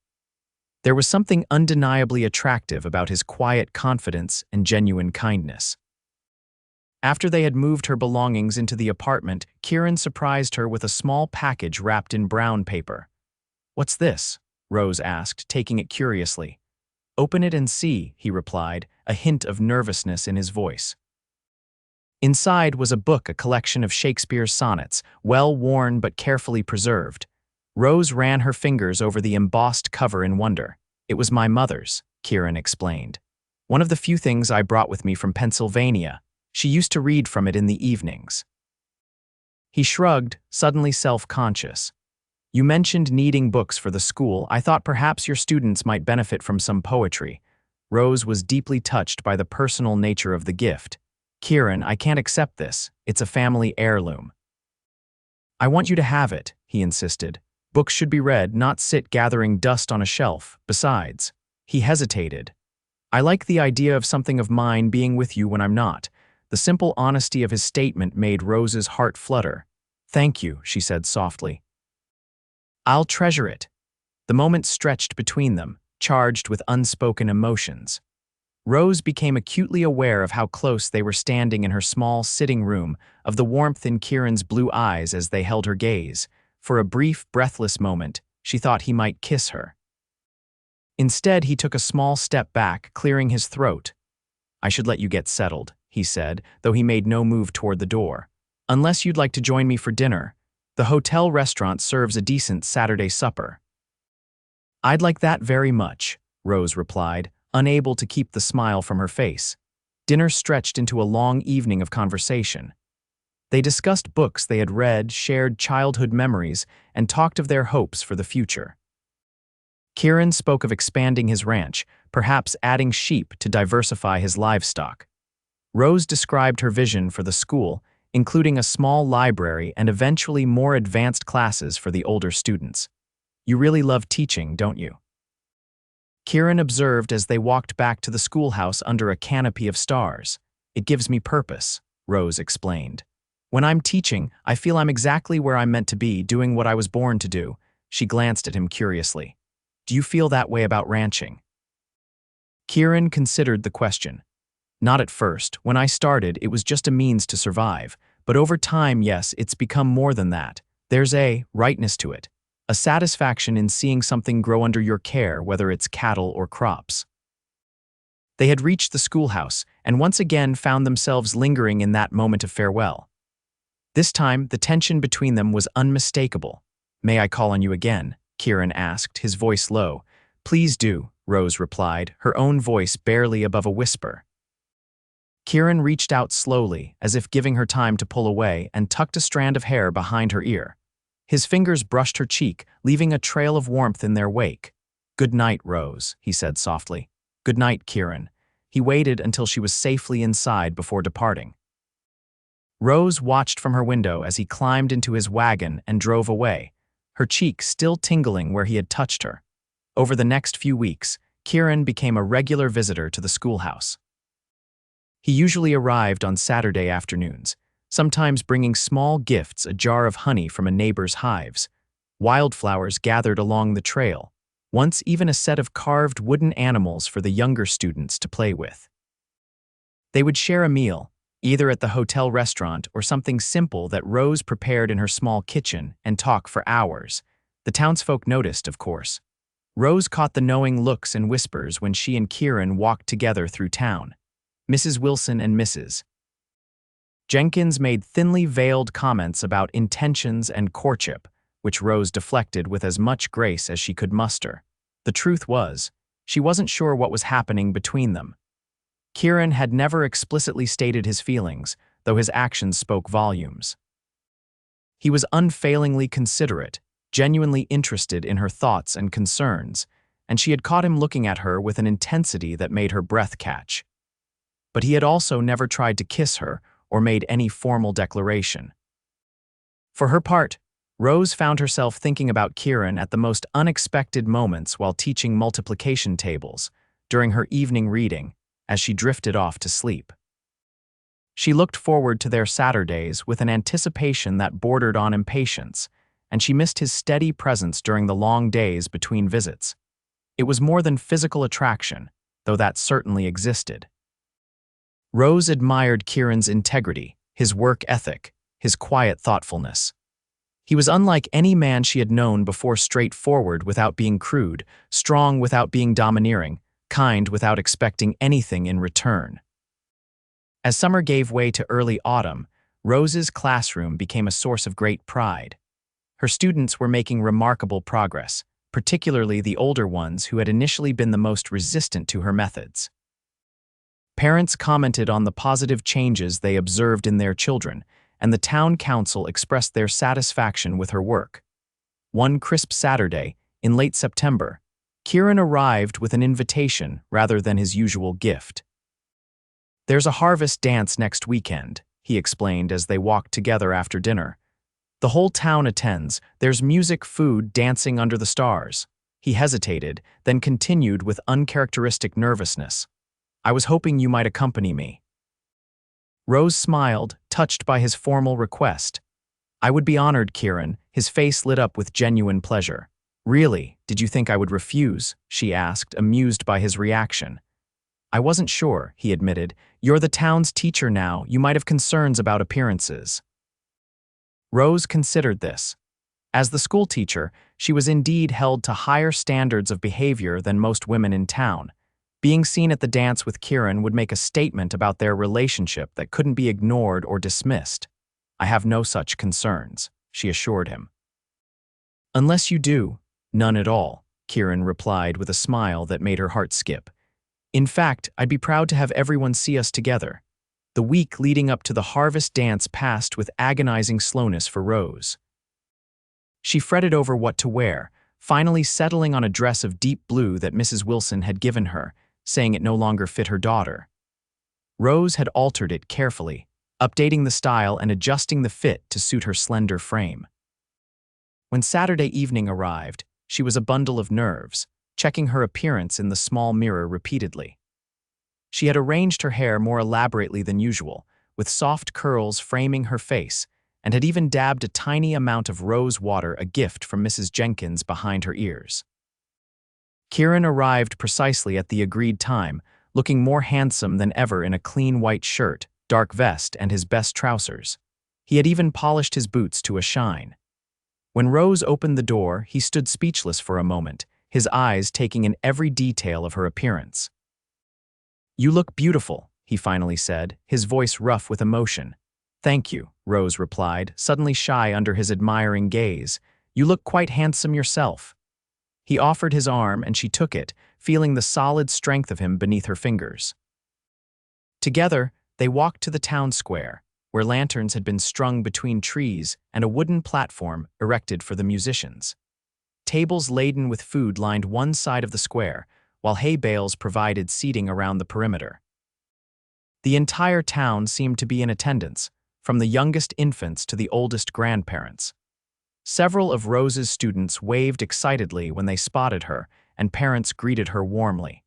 There was something undeniably attractive about his quiet confidence and genuine kindness. After they had moved her belongings into the apartment, Kieran surprised her with a small package wrapped in brown paper. "What's this?" Rose asked, taking it curiously. "Open it and see," he replied, a hint of nervousness in his voice. Inside was a book, a collection of Shakespeare's sonnets, well-worn but carefully preserved. Rose ran her fingers over the embossed cover in wonder. "It was my mother's," Kieran explained. "One of the few things I brought with me from Pennsylvania. She used to read from it in the evenings." He shrugged, suddenly self-conscious. "You mentioned needing books for the school. I thought perhaps your students might benefit from some poetry." Rose was deeply touched by the personal nature of the gift. "Kieran, I can't accept this. It's a family heirloom." "I want you to have it," he insisted. "Books should be read, not sit gathering dust on a shelf. Besides," he hesitated, "I like the idea of something of mine being with you when I'm not." The simple honesty of his statement made Rose's heart flutter. "Thank you," she said softly. "I'll treasure it." The moment stretched between them, charged with unspoken emotions. Rose became acutely aware of how close they were standing in her small sitting room, of the warmth in Kieran's blue eyes as they held her gaze. For a brief, breathless moment, she thought he might kiss her. Instead, he took a small step back, clearing his throat. "I should let you get settled," he said, though he made no move toward the door. "Unless you'd like to join me for dinner. The hotel restaurant serves a decent Saturday supper." "I'd like that very much," Rose replied, unable to keep the smile from her face. Dinner stretched into a long evening of conversation. They discussed books they had read, shared childhood memories, and talked of their hopes for the future. Kieran spoke of expanding his ranch, perhaps adding sheep to diversify his livestock. Rose described her vision for the school, including a small library and eventually more advanced classes for the older students. "You really love teaching, don't you?" Kieran observed as they walked back to the schoolhouse under a canopy of stars. "It gives me purpose," Rose explained. "When I'm teaching, I feel I'm exactly where I'm meant to be, doing what I was born to do." She glanced at him curiously. "Do you feel that way about ranching?" Kieran considered the question. "Not at first. When I started, it was just a means to survive. But over time, yes, it's become more than that. There's a rightness to it. A satisfaction in seeing something grow under your care, whether it's cattle or crops." They had reached the schoolhouse, and once again found themselves lingering in that moment of farewell. This time, the tension between them was unmistakable. "May I call on you again?" Kieran asked, his voice low. "Please do," Rose replied, her own voice barely above a whisper. Kieran reached out slowly, as if giving her time to pull away, and tucked a strand of hair behind her ear. His fingers brushed her cheek, leaving a trail of warmth in their wake. "Good night, Rose," he said softly. "Good night, Kieran." He waited until she was safely inside before departing. Rose watched from her window as he climbed into his wagon and drove away, her cheek still tingling where he had touched her. Over the next few weeks, Kieran became a regular visitor to the schoolhouse. He usually arrived on Saturday afternoons, sometimes bringing small gifts, a jar of honey from a neighbor's hives, wildflowers gathered along the trail, once even a set of carved wooden animals for the younger students to play with. They would share a meal, either at the hotel restaurant or something simple that Rose prepared in her small kitchen, and talk for hours. The townsfolk noticed, of course. Rose caught the knowing looks and whispers when she and Kieran walked together through town. Mrs. Wilson and Mrs. Jenkins made thinly veiled comments about intentions and courtship, which Rose deflected with as much grace as she could muster. The truth was, she wasn't sure what was happening between them. Kieran had never explicitly stated his feelings, though his actions spoke volumes. He was unfailingly considerate, genuinely interested in her thoughts and concerns, and she had caught him looking at her with an intensity that made her breath catch. But he had also never tried to kiss her or made any formal declaration. For her part, Rose found herself thinking about Kieran at the most unexpected moments while teaching multiplication tables, during her evening reading, as she drifted off to sleep. She looked forward to their Saturdays with an anticipation that bordered on impatience, and she missed his steady presence during the long days between visits. It was more than physical attraction, though that certainly existed. Rose admired Kieran's integrity, his work ethic, his quiet thoughtfulness. He was unlike any man she had known before, straightforward without being crude, strong without being domineering, kind without expecting anything in return. As summer gave way to early autumn, Rose's classroom became a source of great pride. Her students were making remarkable progress, particularly the older ones who had initially been the most resistant to her methods. Parents commented on the positive changes they observed in their children, and the town council expressed their satisfaction with her work. One crisp Saturday, in late September, Kieran arrived with an invitation rather than his usual gift. "There's a harvest dance next weekend," he explained as they walked together after dinner. "The whole town attends. There's music, food, dancing under the stars." He hesitated, then continued with uncharacteristic nervousness. "I was hoping you might accompany me." Rose smiled, touched by his formal request. "I would be honored, Kieran." His face lit up with genuine pleasure. "Really, did you think I would refuse?" she asked, amused by his reaction. "I wasn't sure," he admitted. "You're the town's teacher now. You might have concerns about appearances." Rose considered this. As the school teacher, she was indeed held to higher standards of behavior than most women in town. Being seen at the dance with Kieran would make a statement about their relationship that couldn't be ignored or dismissed. "I have no such concerns," she assured him. "Unless you do, none at all," Kieran replied with a smile that made her heart skip. "In fact, I'd be proud to have everyone see us together." The week leading up to the harvest dance passed with agonizing slowness for Rose. She fretted over what to wear, finally settling on a dress of deep blue that Mrs. Wilson had given her, saying it no longer fit her daughter. Rose had altered it carefully, updating the style and adjusting the fit to suit her slender frame. When Saturday evening arrived, she was a bundle of nerves, checking her appearance in the small mirror repeatedly. She had arranged her hair more elaborately than usual, with soft curls framing her face, and had even dabbed a tiny amount of rose water, a gift from Mrs. Jenkins, behind her ears. Kieran arrived precisely at the agreed time, looking more handsome than ever in a clean white shirt, dark vest, and his best trousers. He had even polished his boots to a shine. When Rose opened the door, he stood speechless for a moment, his eyes taking in every detail of her appearance. "You look beautiful," he finally said, his voice rough with emotion. "Thank you," Rose replied, suddenly shy under his admiring gaze. "You look quite handsome yourself." He offered his arm and she took it, feeling the solid strength of him beneath her fingers. Together, they walked to the town square, where lanterns had been strung between trees and a wooden platform erected for the musicians. Tables laden with food lined one side of the square, while hay bales provided seating around the perimeter. The entire town seemed to be in attendance, from the youngest infants to the oldest grandparents. Several of Rose's students waved excitedly when they spotted her, and parents greeted her warmly.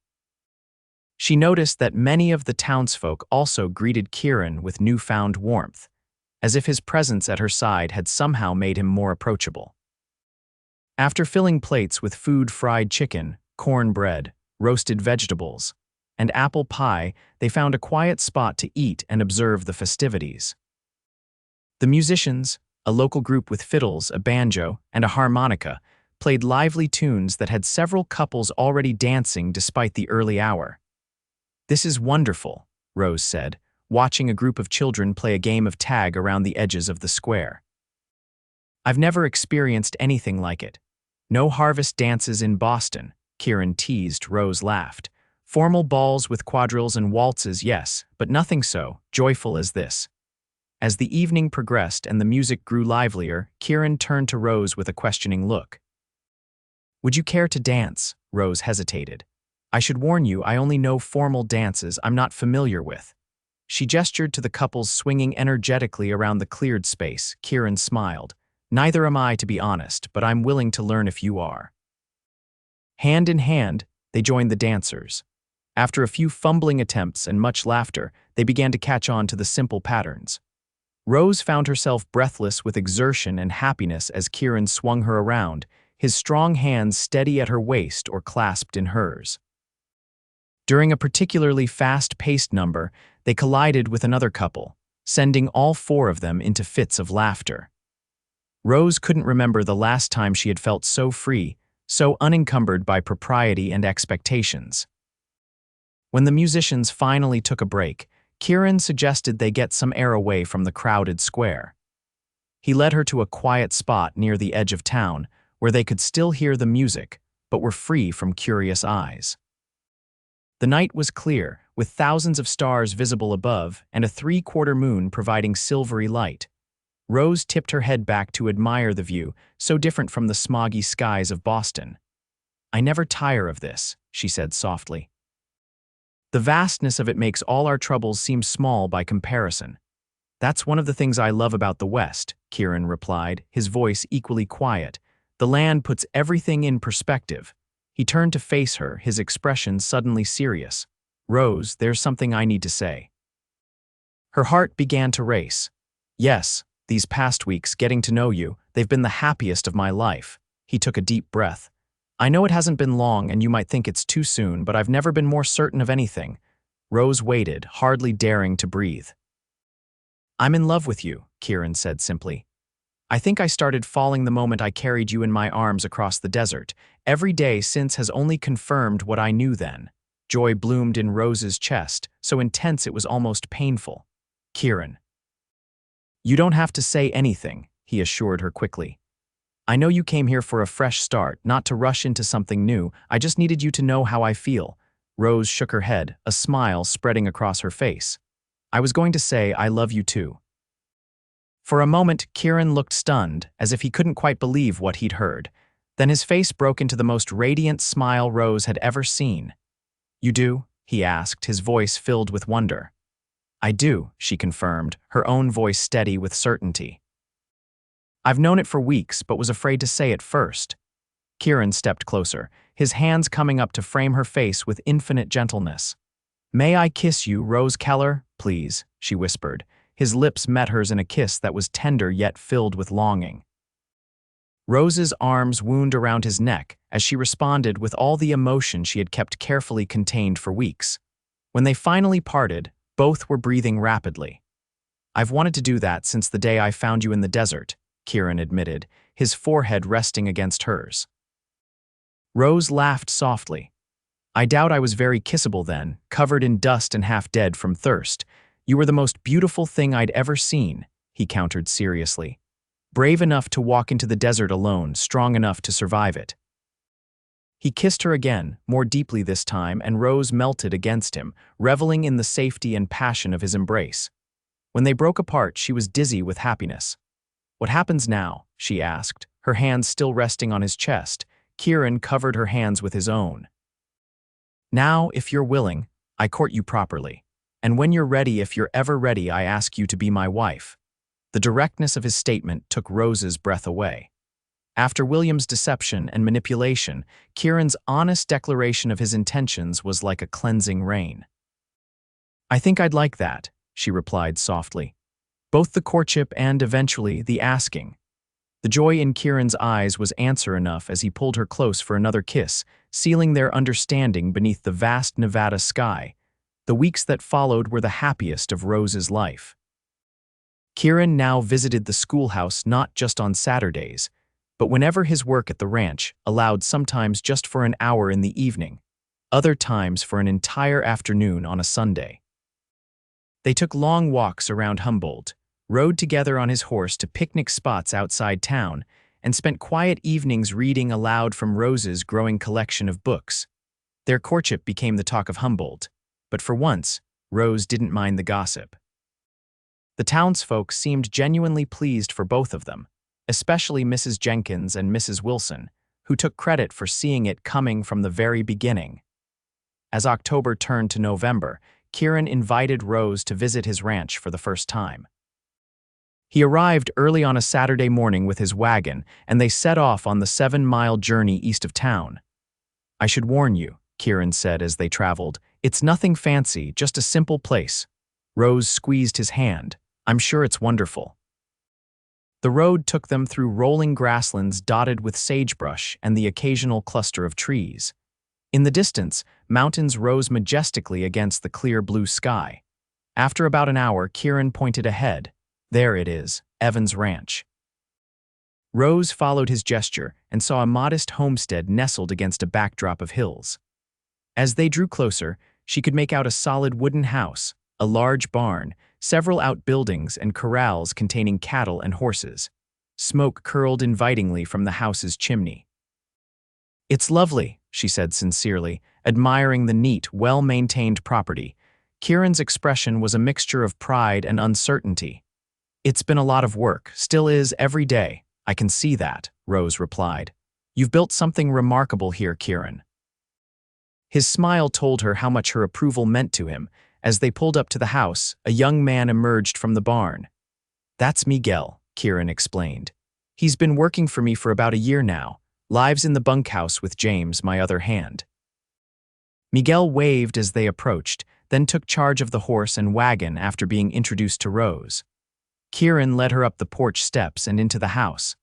She noticed that many of the townsfolk also greeted Kieran with newfound warmth, as if his presence at her side had somehow made him more approachable. After filling plates with food, fried chicken, cornbread, roasted vegetables, and apple pie, they found a quiet spot to eat and observe the festivities. The musicians, a local group with fiddles, a banjo, and a harmonica, played lively tunes that had several couples already dancing despite the early hour. "This is wonderful," Rose said, watching a group of children play a game of tag around the edges of the square. "I've never experienced anything like it. No harvest dances in Boston," Kieran teased. Rose laughed. Formal balls with quadrilles and waltzes, yes, but nothing so joyful as this. As the evening progressed and the music grew livelier, Kieran turned to Rose with a questioning look. Would you care to dance? Rose hesitated. I should warn you, I only know formal dances I'm not familiar with. She gestured to the couples swinging energetically around the cleared space. Kieran smiled. Neither am I, to be honest, but I'm willing to learn if you are. Hand in hand, they joined the dancers. After a few fumbling attempts and much laughter, they began to catch on to the simple patterns. Rose found herself breathless with exertion and happiness as Kieran swung her around, his strong hands steady at her waist or clasped in hers. During a particularly fast-paced number, they collided with another couple, sending all four of them into fits of laughter. Rose couldn't remember the last time she had felt so free, so unencumbered by propriety and expectations. When the musicians finally took a break, Kieran suggested they get some air away from the crowded square. He led her to a quiet spot near the edge of town, where they could still hear the music, but were free from curious eyes. The night was clear, with thousands of stars visible above and a three-quarter moon providing silvery light. Rose tipped her head back to admire the view, so different from the smoggy skies of Boston. I never tire of this, she said softly. The vastness of it makes all our troubles seem small by comparison. That's one of the things I love about the West, Kieran replied, his voice equally quiet. The land puts everything in perspective. He turned to face her, his expression suddenly serious. Rose, there's something I need to say. Her heart began to race. Yes, these past weeks, getting to know you, they've been the happiest of my life. He took a deep breath. I know it hasn't been long and you might think it's too soon, but I've never been more certain of anything. Rose waited, hardly daring to breathe. I'm in love with you, Kieran said simply. I think I started falling the moment I carried you in my arms across the desert. Every day since has only confirmed what I knew then. Joy bloomed in Rose's chest, so intense it was almost painful. Kieran. You don't have to say anything, he assured her quickly. I know you came here for a fresh start, not to rush into something new. I just needed you to know how I feel. Rose shook her head, a smile spreading across her face. I was going to say I love you too. For a moment, Kieran looked stunned, as if he couldn't quite believe what he'd heard. Then his face broke into the most radiant smile Rose had ever seen. You do? He asked, his voice filled with wonder. I do, she confirmed, her own voice steady with certainty. I've known it for weeks, but was afraid to say it first. Kieran stepped closer, his hands coming up to frame her face with infinite gentleness. May I kiss you, Rose Keller, please, she whispered. His lips met hers in a kiss that was tender yet filled with longing. Rose's arms wound around his neck as she responded with all the emotion she had kept carefully contained for weeks. When they finally parted, both were breathing rapidly. I've wanted to do that since the day I found you in the desert, Kieran admitted, his forehead resting against hers. Rose laughed softly. I doubt I was very kissable then, covered in dust and half dead from thirst. You were the most beautiful thing I'd ever seen, he countered seriously. Brave enough to walk into the desert alone, strong enough to survive it. He kissed her again, more deeply this time, and Rose melted against him, reveling in the safety and passion of his embrace. When they broke apart, she was dizzy with happiness. What happens now? She asked, her hands still resting on his chest. Kieran covered her hands with his own. Now, if you're willing, I court you properly. And when you're ready, if you're ever ready, I ask you to be my wife. The directness of his statement took Rose's breath away. After William's deception and manipulation, Kieran's honest declaration of his intentions was like a cleansing rain. I think I'd like that, she replied softly. Both the courtship and, eventually, the asking. The joy in Kieran's eyes was answer enough as he pulled her close for another kiss, sealing their understanding beneath the vast Nevada sky. The weeks that followed were the happiest of Rose's life. Kieran now visited the schoolhouse not just on Saturdays, but whenever his work at the ranch allowed, sometimes just for an hour in the evening, other times for an entire afternoon on a Sunday. They took long walks around Humboldt, rode together on his horse to picnic spots outside town, and spent quiet evenings reading aloud from Rose's growing collection of books. Their courtship became the talk of Humboldt, but for once, Rose didn't mind the gossip. The townsfolk seemed genuinely pleased for both of them, especially Mrs. Jenkins and Mrs. Wilson, who took credit for seeing it coming from the very beginning. As October turned to November, Kieran invited Rose to visit his ranch for the first time. He arrived early on a Saturday morning with his wagon, and they set off on the 7-mile journey east of town. "I should warn you," Kieran said as they traveled, "it's nothing fancy, just a simple place." Rose squeezed his hand. "I'm sure it's wonderful." The road took them through rolling grasslands dotted with sagebrush and the occasional cluster of trees. In the distance, mountains rose majestically against the clear blue sky. After about an hour, Kieran pointed ahead. "There it is, Evans Ranch." Rose followed his gesture and saw a modest homestead nestled against a backdrop of hills. As they drew closer, she could make out a solid wooden house, a large barn, several outbuildings and corrals containing cattle and horses. Smoke curled invitingly from the house's chimney. "It's lovely," she said sincerely, admiring the neat, well-maintained property. Kieran's expression was a mixture of pride and uncertainty. "It's been a lot of work, still is every day. I can see that," Rose replied. "You've built something remarkable here, Kieran." His smile told her how much her approval meant to him. As they pulled up to the house, a young man emerged from the barn. "That's Miguel," Kieran explained. "He's been working for me for about a year now. Lives in the bunkhouse with James, my other hand." Miguel waved as they approached, then took charge of the horse and wagon after being introduced to Rose. Kieran led her up the porch steps and into the house.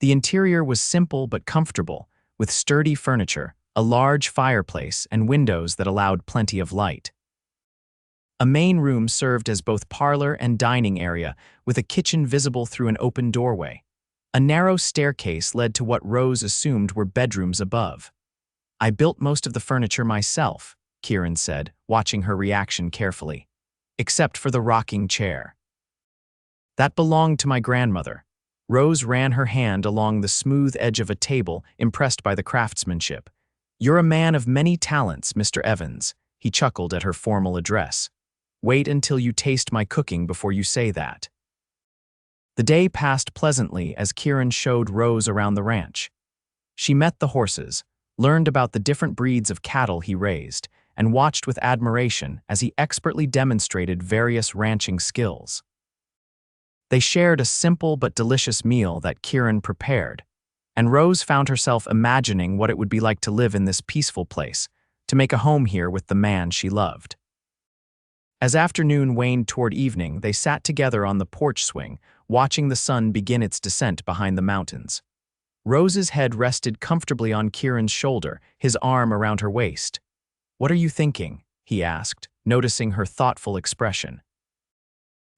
The interior was simple but comfortable, with sturdy furniture, a large fireplace, and windows that allowed plenty of light. A main room served as both parlor and dining area, with a kitchen visible through an open doorway. A narrow staircase led to what Rose assumed were bedrooms above. "I built most of the furniture myself," Kieran said, watching her reaction carefully. "Except for the rocking chair. That belonged to my grandmother." Rose ran her hand along the smooth edge of a table, impressed by the craftsmanship. "You're a man of many talents, Mr. Evans," he chuckled at her formal address. "Wait until you taste my cooking before you say that." The day passed pleasantly as Kieran showed Rose around the ranch. She met the horses, learned about the different breeds of cattle he raised, and watched with admiration as he expertly demonstrated various ranching skills. They shared a simple but delicious meal that Kieran prepared, and Rose found herself imagining what it would be like to live in this peaceful place, to make a home here with the man she loved. As afternoon waned toward evening, they sat together on the porch swing, watching the sun begin its descent behind the mountains. Rose's head rested comfortably on Kieran's shoulder, his arm around her waist. "What are you thinking?" he asked, noticing her thoughtful expression.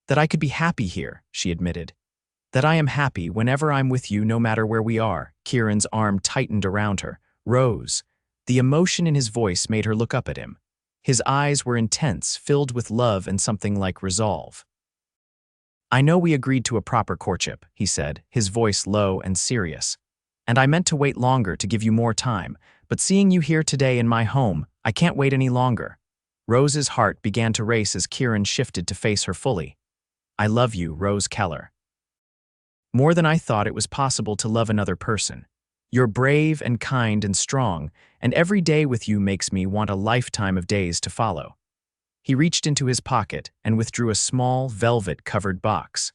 "That I could be happy here," she admitted. "That I am happy whenever I'm with you, no matter where we are." Kieran's arm tightened around her. "Rose." The emotion in his voice made her look up at him. His eyes were intense, filled with love and something like resolve. "I know we agreed to a proper courtship," he said, his voice low and serious. "And I meant to wait longer to give you more time, but seeing you here today in my home, I can't wait any longer." Rose's heart began to race as Kieran shifted to face her fully. "I love you, Rose Keller. More than I thought it was possible to love another person. You're brave and kind and strong, and every day with you makes me want a lifetime of days to follow." He reached into his pocket and withdrew a small, velvet-covered box.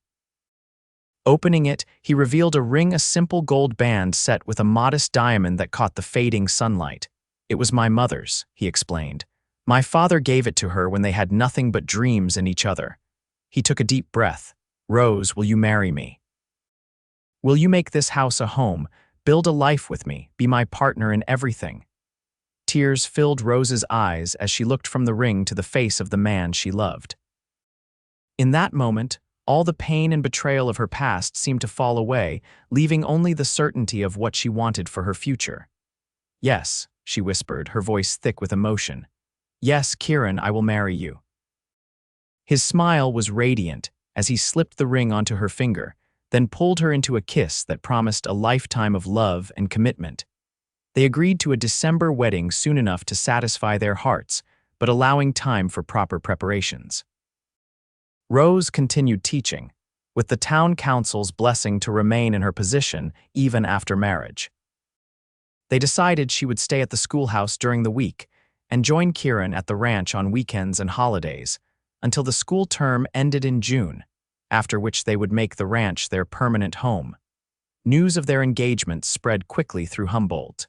Opening it, he revealed a simple gold band set with a modest diamond that caught the fading sunlight. "It was my mother's," he explained. "My father gave it to her when they had nothing but dreams in each other." He took a deep breath. "Rose, will you marry me? Will you make this house a home, build a life with me, be my partner in everything?" Tears filled Rose's eyes as she looked from the ring to the face of the man she loved. In that moment, all the pain and betrayal of her past seemed to fall away, leaving only the certainty of what she wanted for her future. "Yes," she whispered, her voice thick with emotion. "Yes, Kieran, I will marry you." His smile was radiant as he slipped the ring onto her finger, then pulled her into a kiss that promised a lifetime of love and commitment. They agreed to a December wedding soon enough to satisfy their hearts, but allowing time for proper preparations. Rose continued teaching, with the town council's blessing to remain in her position even after marriage. They decided she would stay at the schoolhouse during the week and join Kieran at the ranch on weekends and holidays until the school term ended in June, after which they would make the ranch their permanent home. News of their engagement spread quickly through Humboldt.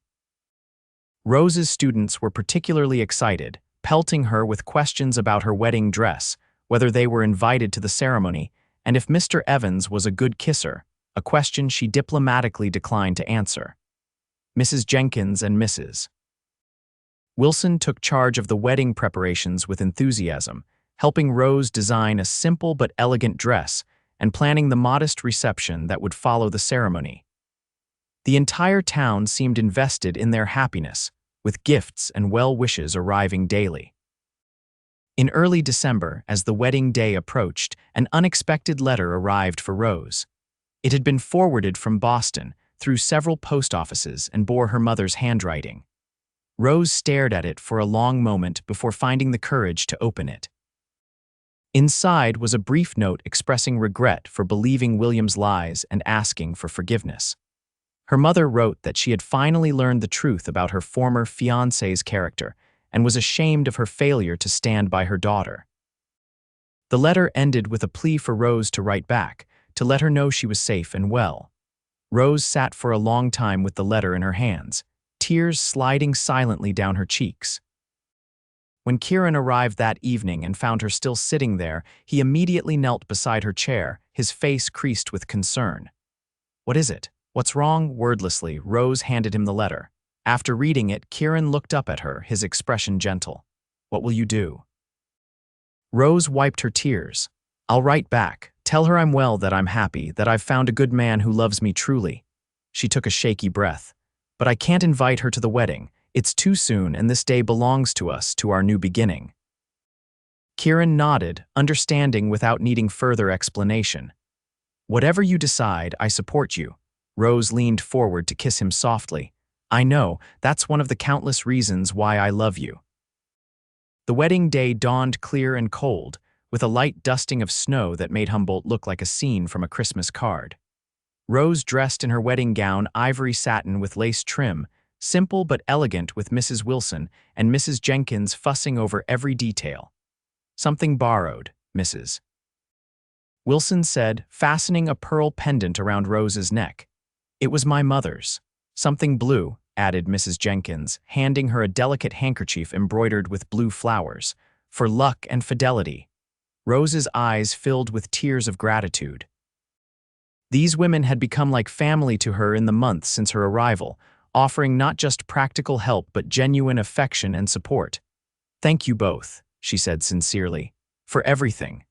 Rose's students were particularly excited, pelting her with questions about her wedding dress, whether they were invited to the ceremony, and if Mr. Evans was a good kisser, a question she diplomatically declined to answer. Mrs. Jenkins and Mrs. Wilson took charge of the wedding preparations with enthusiasm, helping Rose design a simple but elegant dress and planning the modest reception that would follow the ceremony. The entire town seemed invested in their happiness, with gifts and well wishes arriving daily. In early December, as the wedding day approached, an unexpected letter arrived for Rose. It had been forwarded from Boston through several post offices and bore her mother's handwriting. Rose stared at it for a long moment before finding the courage to open it. Inside was a brief note expressing regret for believing William's lies and asking for forgiveness. Her mother wrote that she had finally learned the truth about her former fiancé's character and was ashamed of her failure to stand by her daughter. The letter ended with a plea for Rose to write back, to let her know she was safe and well. Rose sat for a long time with the letter in her hands, tears sliding silently down her cheeks. When Kieran arrived that evening and found her still sitting there, he immediately knelt beside her chair, his face creased with concern. "What is it? What's wrong?" Wordlessly, Rose handed him the letter. After reading it, Kieran looked up at her, his expression gentle. "What will you do?" Rose wiped her tears. "I'll write back. Tell her I'm well, that I'm happy, that I've found a good man who loves me truly." She took a shaky breath. "But I can't invite her to the wedding. It's too soon, and this day belongs to us, to our new beginning." Kieran nodded, understanding without needing further explanation. "Whatever you decide, I support you." Rose leaned forward to kiss him softly. "I know, that's one of the countless reasons why I love you." The wedding day dawned clear and cold, with a light dusting of snow that made Humboldt look like a scene from a Christmas card. Rose dressed in her wedding gown, ivory satin with lace trim, simple but elegant, with Mrs. Wilson and Mrs. Jenkins fussing over every detail. "Something borrowed," Mrs. Wilson said, fastening a pearl pendant around Rose's neck. "It was my mother's." "Something blue," added Mrs. Jenkins, handing her a delicate handkerchief embroidered with blue flowers, "for luck and fidelity." Rose's eyes filled with tears of gratitude. These women had become like family to her in the months since her arrival, offering not just practical help but genuine affection and support. "Thank you both," she said sincerely, "for everything."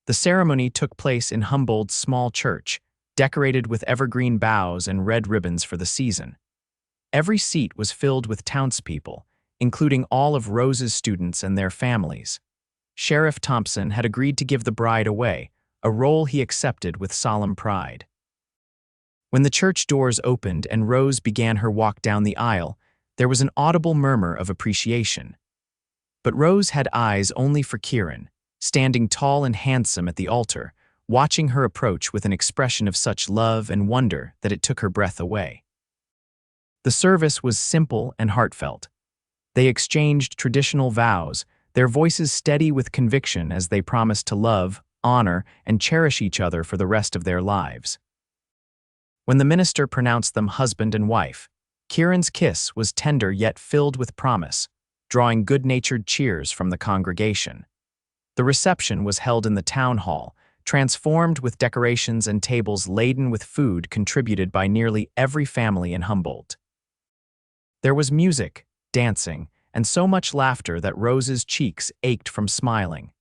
The ceremony took place in Humboldt's small church, decorated with evergreen boughs and red ribbons for the season. Every seat was filled with townspeople, including all of Rose's students and their families. Sheriff Thompson had agreed to give the bride away, a role he accepted with solemn pride. When the church doors opened and Rose began her walk down the aisle, there was an audible murmur of appreciation. But Rose had eyes only for Kieran, standing tall and handsome at the altar, watching her approach with an expression of such love and wonder that it took her breath away. The service was simple and heartfelt. They exchanged traditional vows, their voices steady with conviction as they promised to love, honor, and cherish each other for the rest of their lives. When the minister pronounced them husband and wife, Kieran's kiss was tender yet filled with promise, drawing good-natured cheers from the congregation. The reception was held in the town hall, transformed with decorations and tables laden with food contributed by nearly every family in Humboldt. There was music, dancing, and so much laughter that Rose's cheeks ached from smiling.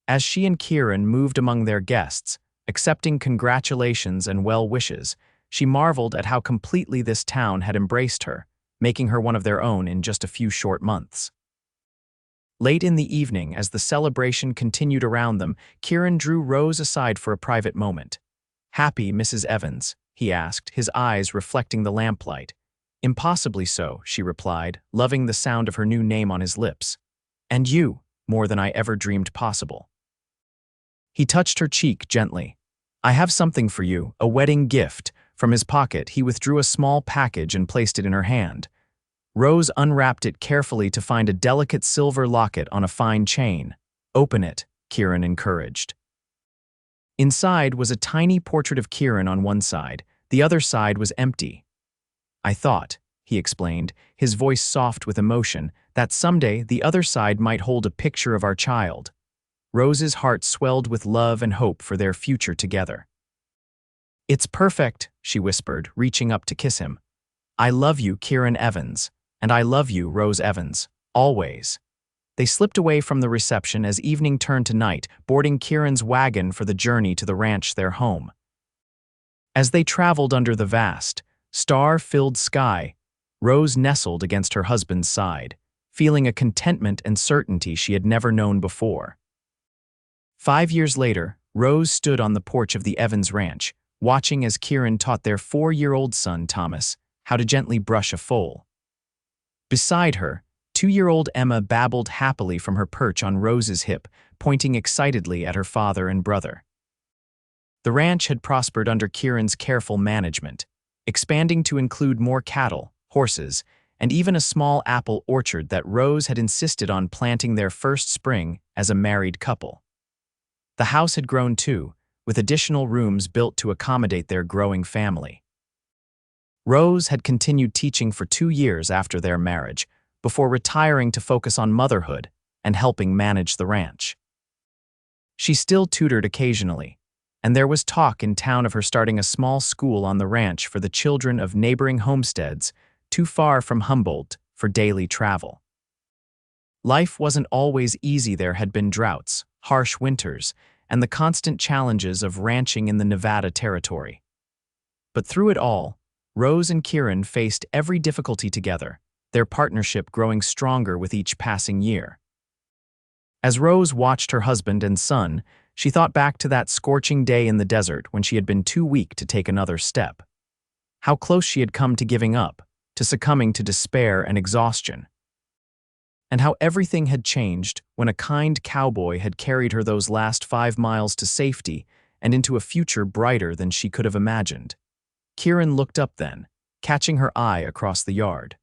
As she and Kieran moved among their guests, accepting congratulations and well wishes, she marveled at how completely this town had embraced her, making her one of their own in just a few short months. Late in the evening, as the celebration continued around them, Kieran drew Rose aside for a private moment. "Happy, Mrs. Evans?" he asked, his eyes reflecting the lamplight. Impossibly so, she replied, loving the sound of her new name on his lips. And you, more than I ever dreamed possible. He touched her cheek gently. I have something for you, a wedding gift. From his pocket, he withdrew a small package and placed it in her hand. Rose unwrapped it carefully to find a delicate silver locket on a fine chain. Open it, Kieran encouraged. Inside was a tiny portrait of Kieran on one side. The other side was empty. I thought, he explained, his voice soft with emotion, that someday the other side might hold a picture of our child. Rose's heart swelled with love and hope for their future together. It's perfect, she whispered, reaching up to kiss him. I love you, Kieran Evans. And I love you, Rose Evans. Always. They slipped away from the reception as evening turned to night, boarding Kieran's wagon for the journey to the ranch, their home. As they traveled under the vast, star-filled sky, Rose nestled against her husband's side, feeling a contentment and certainty she had never known before. 5 years later, Rose stood on the porch of the Evans ranch, watching as Kieran taught their 4-year-old son, Thomas, how to gently brush a foal. Beside her, 2-year-old Emma babbled happily from her perch on Rose's hip, pointing excitedly at her father and brother. The ranch had prospered under Kieran's careful management, expanding to include more cattle, horses, and even a small apple orchard that Rose had insisted on planting their first spring as a married couple. The house had grown too, with additional rooms built to accommodate their growing family. Rose had continued teaching for 2 years after their marriage, before retiring to focus on motherhood and helping manage the ranch. She still tutored occasionally, and there was talk in town of her starting a small school on the ranch for the children of neighboring homesteads too far from Humboldt for daily travel. Life wasn't always easy. There had been droughts, harsh winters, and the constant challenges of ranching in the Nevada territory. But through it all, Rose and Kieran faced every difficulty together, their partnership growing stronger with each passing year. As Rose watched her husband and son, she thought back to that scorching day in the desert when she had been too weak to take another step. How close she had come to giving up, to succumbing to despair and exhaustion. And how everything had changed when a kind cowboy had carried her those last 5 miles to safety and into a future brighter than she could have imagined. Kieran looked up then, catching her eye across the yard.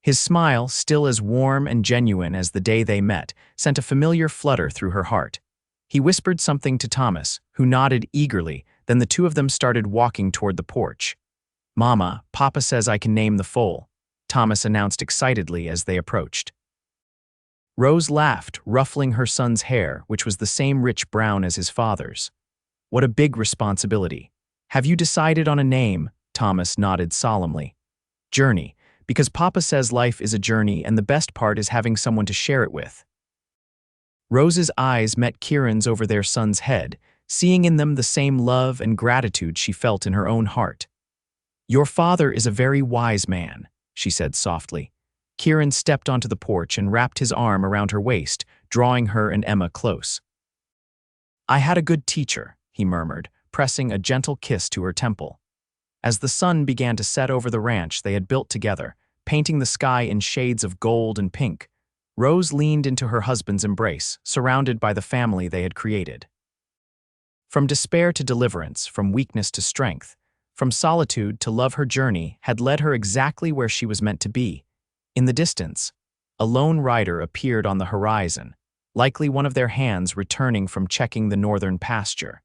His smile, still as warm and genuine as the day they met, sent a familiar flutter through her heart. He whispered something to Thomas, who nodded eagerly, then the two of them started walking toward the porch. Mama, Papa says I can name the foal, Thomas announced excitedly as they approached. Rose laughed, ruffling her son's hair, which was the same rich brown as his father's. What a big responsibility. Have you decided on a name? Thomas nodded solemnly. Journey, because Papa says life is a journey and the best part is having someone to share it with. Rose's eyes met Kieran's over their son's head, seeing in them the same love and gratitude she felt in her own heart. Your father is a very wise man, she said softly. Kieran stepped onto the porch and wrapped his arm around her waist, drawing her and Emma close. I had a good teacher, he murmured, pressing a gentle kiss to her temple. As the sun began to set over the ranch they had built together, painting the sky in shades of gold and pink, Rose leaned into her husband's embrace, surrounded by the family they had created. From despair to deliverance, from weakness to strength, from solitude to love, her journey had led her exactly where she was meant to be. In the distance, a lone rider appeared on the horizon, likely one of their hands returning from checking the northern pasture.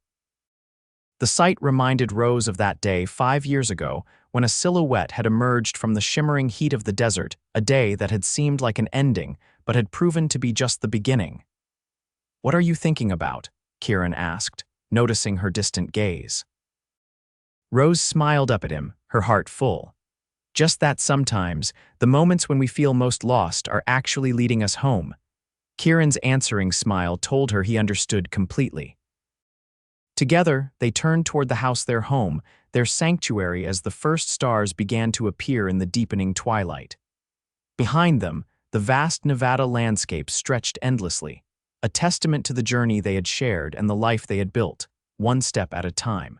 The sight reminded Rose of that day 5 years ago when a silhouette had emerged from the shimmering heat of the desert, a day that had seemed like an ending but had proven to be just the beginning. What are you thinking about? Kieran asked, noticing her distant gaze. Rose smiled up at him, her heart full. Just that sometimes, the moments when we feel most lost are actually leading us home. Kieran's answering smile told her he understood completely. Together, they turned toward the house, their home, their sanctuary, as the first stars began to appear in the deepening twilight. Behind them, the vast Nevada landscape stretched endlessly, a testament to the journey they had shared and the life they had built, one step at a time.